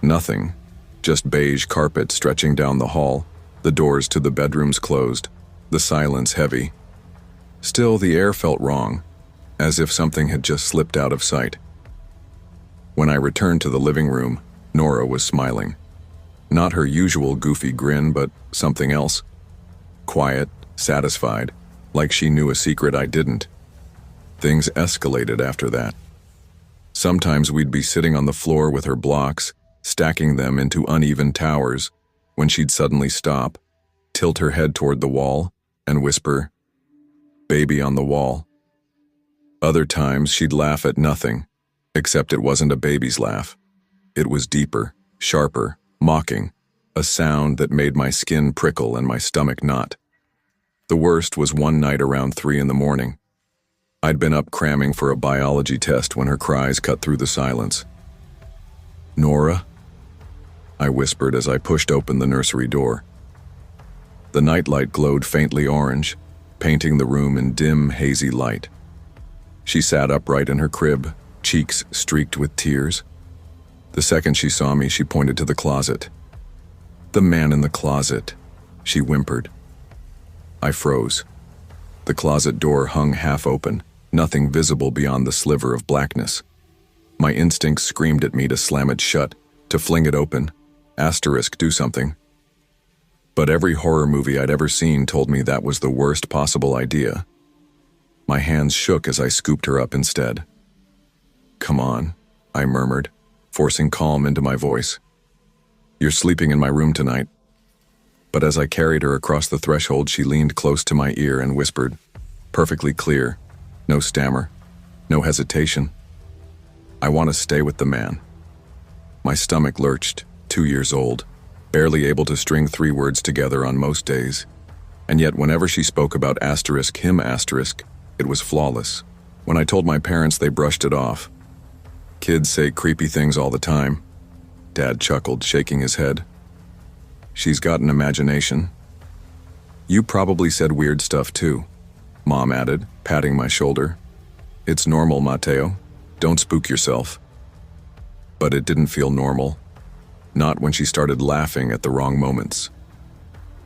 Nothing, just beige carpet stretching down the hall, the doors to the bedrooms closed, the silence heavy. Still, the air felt wrong, as if something had just slipped out of sight. When I returned to the living room, Nora was smiling. Not her usual goofy grin, but something else. Quiet, satisfied, like she knew a secret I didn't. Things escalated after that. Sometimes we'd be sitting on the floor with her blocks, stacking them into uneven towers, when she'd suddenly stop, tilt her head toward the wall, and whisper, "Baby on the wall." Other times she'd laugh at nothing, except it wasn't a baby's laugh. It was deeper, sharper, mocking, a sound that made my skin prickle and my stomach knot. The worst was one night around 3 in the morning. I'd been up cramming for a biology test when her cries cut through the silence. "Nora?" I whispered as I pushed open the nursery door. The nightlight glowed faintly orange, painting the room in dim, hazy light. She sat upright in her crib, cheeks streaked with tears. The second she saw me, she pointed to the closet. "The man in the closet," she whimpered. I froze. The closet door hung half open, nothing visible beyond the sliver of blackness. My instincts screamed at me to slam it shut, to fling it open, do something. But every horror movie I'd ever seen told me that was the worst possible idea. My hands shook as I scooped her up instead. "Come on," I murmured, forcing calm into my voice. "You're sleeping in my room tonight." But as I carried her across the threshold, she leaned close to my ear and whispered, perfectly clear, no stammer, no hesitation, "I want to stay with the man." My stomach lurched, 2 years old, barely able to string 3 words together on most days. And yet whenever she spoke about him, it was flawless. When I told my parents, they brushed it off. "Kids say creepy things all the time." Dad chuckled, shaking his head. "She's got an imagination." "You probably said weird stuff too," Mom added, patting my shoulder. "It's normal, Mateo. Don't spook yourself." But it didn't feel normal. Not when she started laughing at the wrong moments.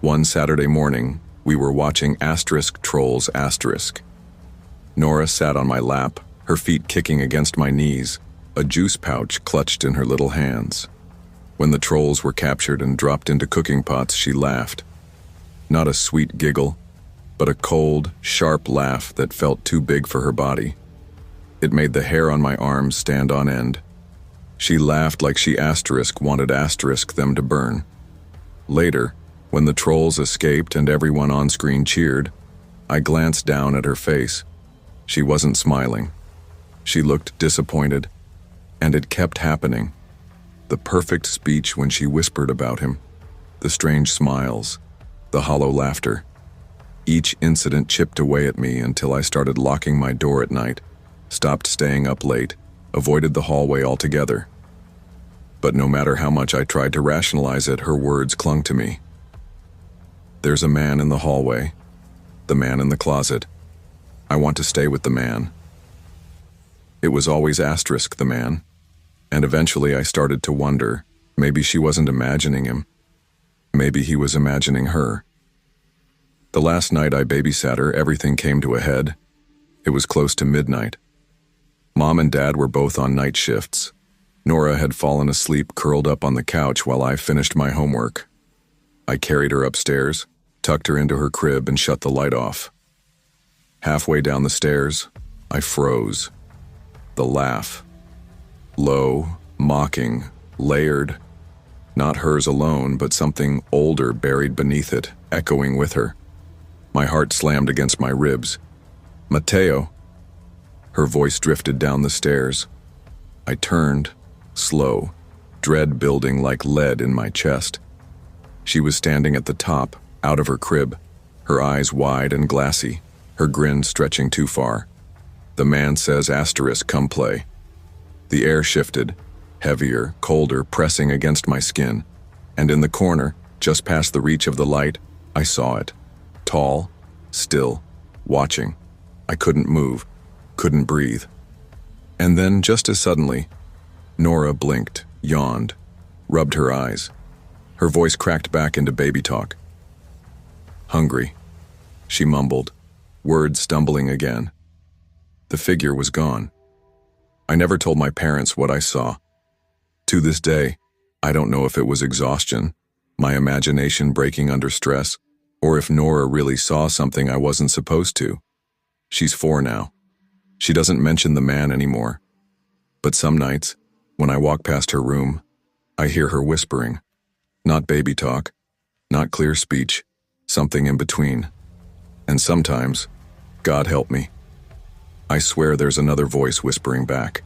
One Saturday morning, we were watching Trolls. Nora sat on my lap, her feet kicking against my knees, a juice pouch clutched in her little hands. When the trolls were captured and dropped into cooking pots, she laughed. Not a sweet giggle, but a cold, sharp laugh that felt too big for her body. It made the hair on my arms stand on end. She laughed like she wanted them to burn. Later, when the trolls escaped and everyone on screen cheered, I glanced down at her face. She wasn't smiling. She looked disappointed, and it kept happening. The perfect speech when she whispered about him, the strange smiles, the hollow laughter. Each incident chipped away at me until I started locking my door at night, stopped staying up late, avoided the hallway altogether. But no matter how much I tried to rationalize it, her words clung to me. "There's a man in the hallway, the man in the closet. I want to stay with the man." It was always the man, and eventually I started to wonder, maybe she wasn't imagining him. Maybe he was imagining her. The last night I babysat her, everything came to a head. It was close to midnight. Mom and Dad were both on night shifts. Nora had fallen asleep curled up on the couch while I finished my homework. I carried her upstairs, tucked her into her crib, and shut the light off. Halfway down the stairs, I froze. The laugh. Low, mocking, layered. Not hers alone, but something older buried beneath it, echoing with her. My heart slammed against my ribs. "Mateo." Her voice drifted down the stairs. I turned, slow, dread building like lead in my chest. She was standing at the top, out of her crib, her eyes wide and glassy, her grin stretching too far. "The man says come play." The air shifted, heavier, colder, pressing against my skin, and in the corner, just past the reach of the light, I saw it. Tall, still, watching. I couldn't move, couldn't breathe. And then, just as suddenly, Nora blinked, yawned, rubbed her eyes. Her voice cracked back into baby talk. "Hungry," she mumbled, words stumbling again. The figure was gone. I never told my parents what I saw. To this day, I don't know if it was exhaustion, my imagination breaking under stress, or if Nora really saw something I wasn't supposed to. She's 4 now. She doesn't mention the man anymore. But some nights, when I walk past her room, I hear her whispering. Not baby talk, not clear speech, something in between. And sometimes, God help me, I swear there's another voice whispering back.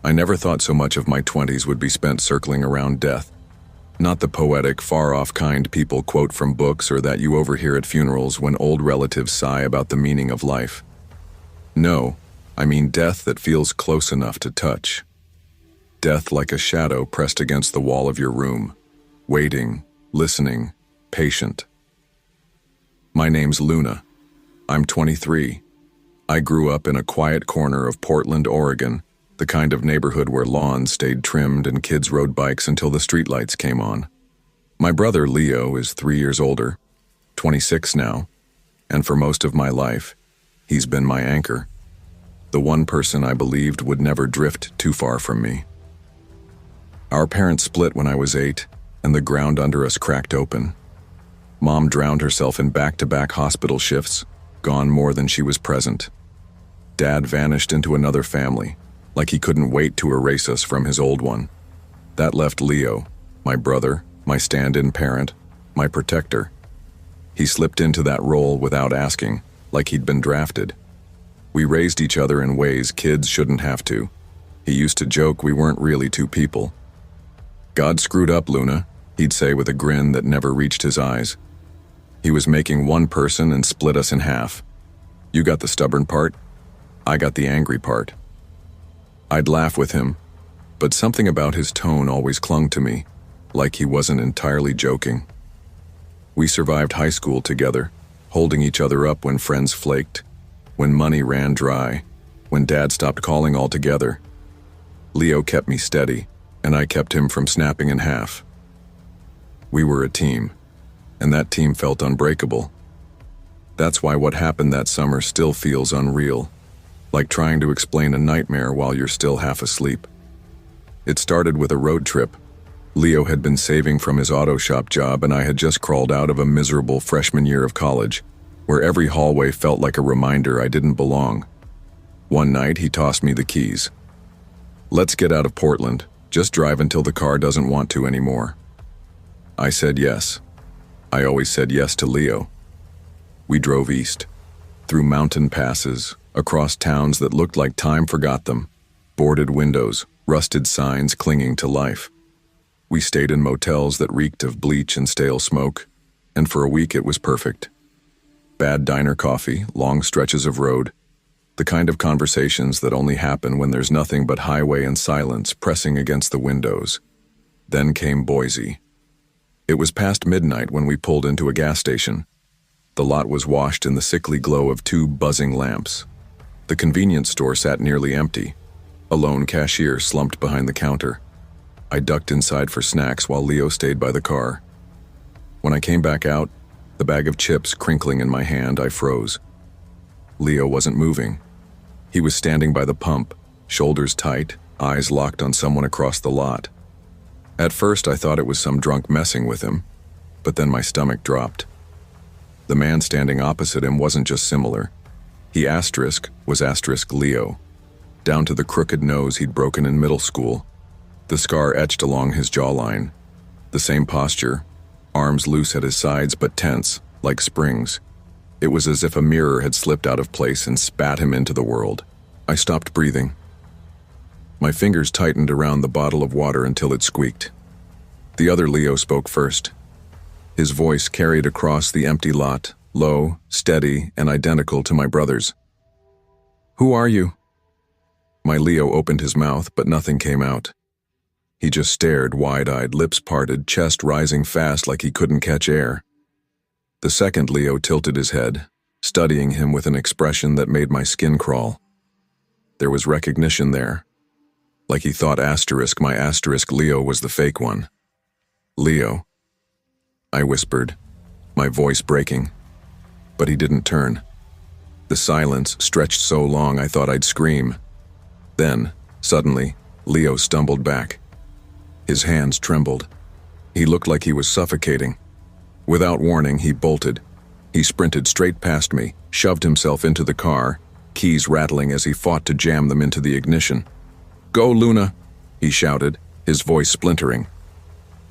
I never thought so much of my 20s would be spent circling around death. Not the poetic, far-off kind people quote from books or that you overhear at funerals when old relatives sigh about the meaning of life. No, I mean death that feels close enough to touch. Death like a shadow pressed against the wall of your room, waiting, listening, patient. My name's Luna. I'm 23. I grew up in a quiet corner of Portland, Oregon, the kind of neighborhood where lawns stayed trimmed and kids rode bikes until the streetlights came on. My brother Leo is 3 years older, 26 now, and for most of my life, he's been my anchor. The one person I believed would never drift too far from me. Our parents split when I was 8, and the ground under us cracked open. Mom drowned herself in back-to-back hospital shifts, gone more than she was present. Dad vanished into another family, like he couldn't wait to erase us from his old one. That left Leo, my brother, my stand-in parent, my protector. He slipped into that role without asking, like he'd been drafted. We raised each other in ways kids shouldn't have to. He used to joke we weren't really two people. God screwed up, Luna, he'd say with a grin that never reached his eyes. He was making one person and split us in half. You got the stubborn part, I got the angry part. I'd laugh with him, but something about his tone always clung to me, like he wasn't entirely joking. We survived high school together, holding each other up when friends flaked, when money ran dry, when Dad stopped calling altogether. Leo kept me steady, and I kept him from snapping in half. We were a team, and that team felt unbreakable. That's why what happened that summer still feels unreal. Like trying to explain a nightmare while you're still half asleep. It started with a road trip. Leo had been saving from his auto shop job and I had just crawled out of a miserable freshman year of college, where every hallway felt like a reminder I didn't belong. One night he tossed me the keys. Let's get out of Portland, just drive until the car doesn't want to anymore. I said yes. I always said yes to Leo. We drove east, through mountain passes, across towns that looked like time forgot them, boarded windows, rusted signs clinging to life. We stayed in motels that reeked of bleach and stale smoke, and for a week it was perfect. Bad diner coffee, long stretches of road, the kind of conversations that only happen when there's nothing but highway and silence pressing against the windows. Then came Boise. It was past midnight when we pulled into a gas station. The lot was washed in the sickly glow of 2 buzzing lamps. The convenience store sat nearly empty. A lone cashier slumped behind the counter. I ducked inside for snacks while Leo stayed by the car. When I came back out, the bag of chips crinkling in my hand, I froze. Leo wasn't moving. He was standing by the pump, shoulders tight, eyes locked on someone across the lot. At first I thought it was some drunk messing with him, but then my stomach dropped. The man standing opposite him wasn't just similar. He was Leo, down to the crooked nose he'd broken in middle school, the scar etched along his jawline, the same posture, arms loose at his sides but tense, like springs. It was as if a mirror had slipped out of place and spat him into the world. I stopped breathing. My fingers tightened around the bottle of water until it squeaked. The other Leo spoke first. His voice carried across the empty lot, low, steady, and identical to my brother's. "Who are you?" My Leo opened his mouth, but nothing came out. He just stared, wide-eyed, lips parted, chest rising fast like he couldn't catch air. The second Leo tilted his head, studying him with an expression that made my skin crawl. There was recognition there, like he thought my Leo was the fake one. "Leo," I whispered, my voice breaking. But he didn't turn. The silence stretched so long I thought I'd scream. Then, suddenly, Leo stumbled back. His hands trembled. He looked like he was suffocating. Without warning, he bolted. He sprinted straight past me, shoved himself into the car, keys rattling as he fought to jam them into the ignition. "Go, Luna!" he shouted, his voice splintering.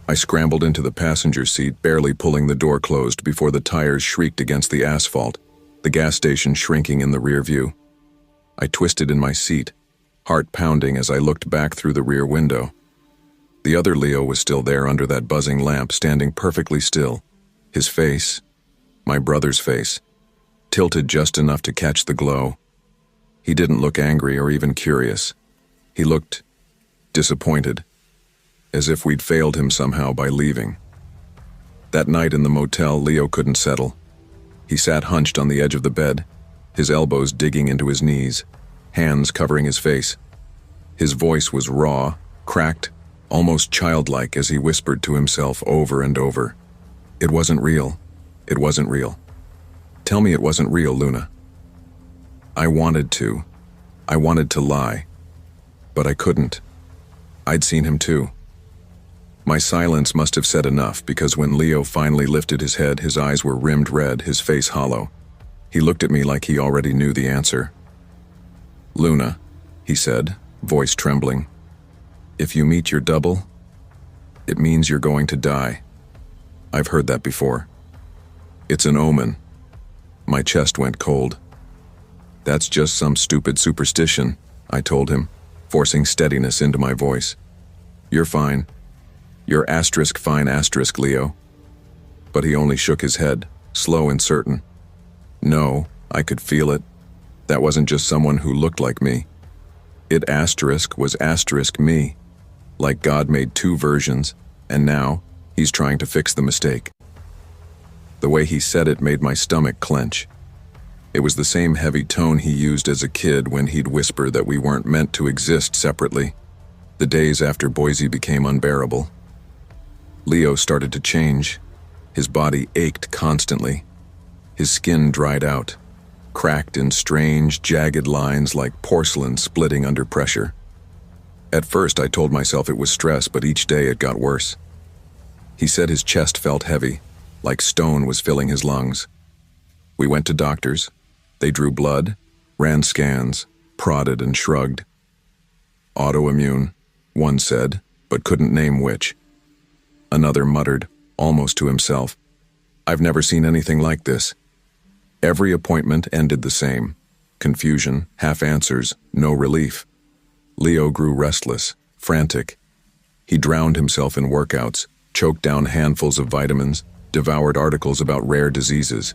I scrambled into the passenger seat, barely pulling the door closed before the tires shrieked against the asphalt, the gas station shrinking in the rear view. I twisted in my seat, heart pounding as I looked back through the rear window. The other Leo was still there under that buzzing lamp, standing perfectly still, his face, my brother's face, tilted just enough to catch the glow. He didn't look angry or even curious. He looked disappointed, as if we'd failed him somehow by leaving. That night in the motel, Leo couldn't settle. He sat hunched on the edge of the bed, his elbows digging into his knees, hands covering his face. His voice was raw, cracked, almost childlike as he whispered to himself over and over. It wasn't real. It wasn't real. Tell me it wasn't real, Luna. I wanted to. I wanted to lie. But I couldn't. I'd seen him too. My silence must have said enough, because when Leo finally lifted his head, his eyes were rimmed red, his face hollow. He looked at me like he already knew the answer. Luna, he said, voice trembling, if you meet your double, it means you're going to die. I've heard that before. It's an omen. My chest went cold. That's just some stupid superstition, I told him, forcing steadiness into my voice. You're fine. You're fine, Leo. But he only shook his head, slow and certain. No, I could feel it. That wasn't just someone who looked like me. It was me. Like God made two versions, and now he's trying to fix the mistake. The way he said it made my stomach clench. It was the same heavy tone he used as a kid when he'd whisper that we weren't meant to exist separately, the days after Boise became unbearable. Leo started to change. His body ached constantly. His skin dried out, cracked in strange, jagged lines like porcelain splitting under pressure. At first, I told myself it was stress, but each day it got worse. He said his chest felt heavy, like stone was filling his lungs. We went to doctors. They drew blood, ran scans, prodded and shrugged. Autoimmune, one said, but couldn't name which. Another muttered, almost to himself, I've never seen anything like this. Every appointment ended the same. Confusion, half answers, no relief. Leo grew restless, frantic. He drowned himself in workouts, choked down handfuls of vitamins, devoured articles about rare diseases.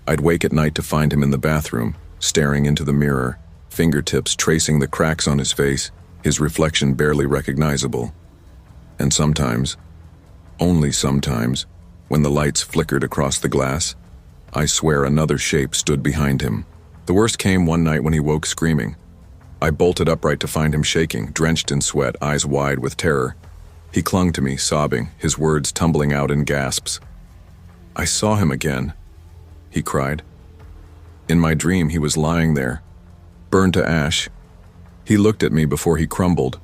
I'd wake at night to find him in the bathroom, staring into the mirror, fingertips tracing the cracks on his face, his reflection barely recognizable. And sometimes, only sometimes, when the lights flickered across the glass, I swear another shape stood behind him. The worst came one night when he woke screaming. I bolted upright to find him shaking, drenched in sweat, eyes wide with terror. He clung to me, sobbing, his words tumbling out in gasps. I saw him again, he cried. In my dream, he was lying there, burned to ash. He looked at me before he crumbled.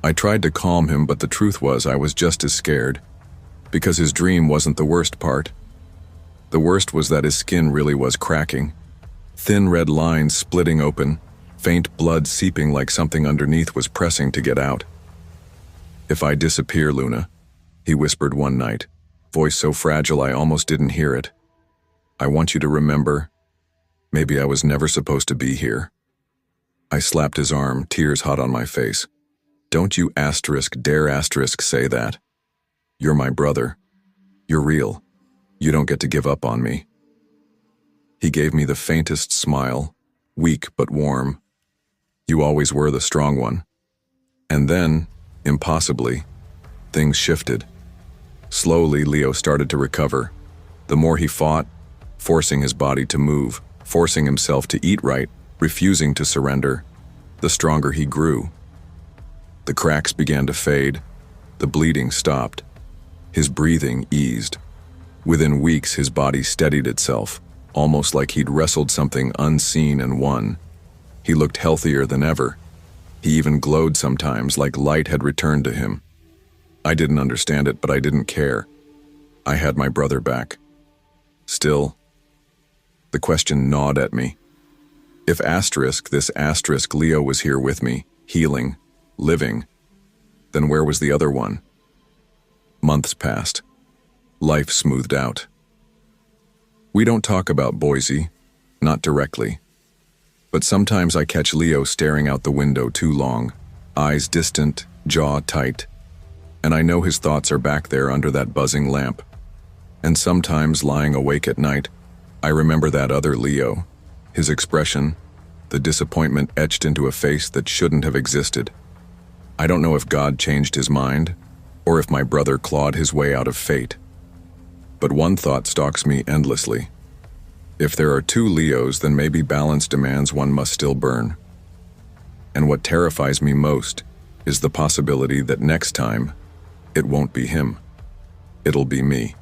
I tried to calm him, but the truth was I was just as scared, because his dream wasn't the worst part. The worst was that his skin really was cracking, thin red lines splitting open, faint blood seeping like something underneath was pressing to get out. If I disappear, Luna, he whispered one night, voice so fragile I almost didn't hear it. I want you to remember, maybe I was never supposed to be here. I slapped his arm, tears hot on my face. Don't you dare say that. You're my brother. You're real. You don't get to give up on me. He gave me the faintest smile, weak but warm. You always were the strong one. And then, impossibly, things shifted. Slowly, Leo started to recover. The more he fought, forcing his body to move, forcing himself to eat right, refusing to surrender, the stronger he grew. The cracks began to fade. The bleeding stopped. His breathing eased. Within weeks, his body steadied itself, almost like he'd wrestled something unseen and won. He looked healthier than ever. He even glowed sometimes, like light had returned to him. I didn't understand it, but I didn't care. I had my brother back. Still, the question gnawed at me. If this Leo was here with me, healing, living, Then where was the other one? Months passed. Life smoothed out. We don't talk about Boise, not directly. But sometimes I catch Leo staring out the window too long, eyes distant, jaw tight, and I know his thoughts are back there under that buzzing lamp. And sometimes, lying awake at night, I remember that other Leo, his expression, the disappointment etched into a face that shouldn't have existed. I don't know if God changed his mind, or if my brother clawed his way out of fate. But one thought stalks me endlessly. If there are two Leos, then maybe balance demands one must still burn. And what terrifies me most is the possibility that next time, it won't be him. It'll be me.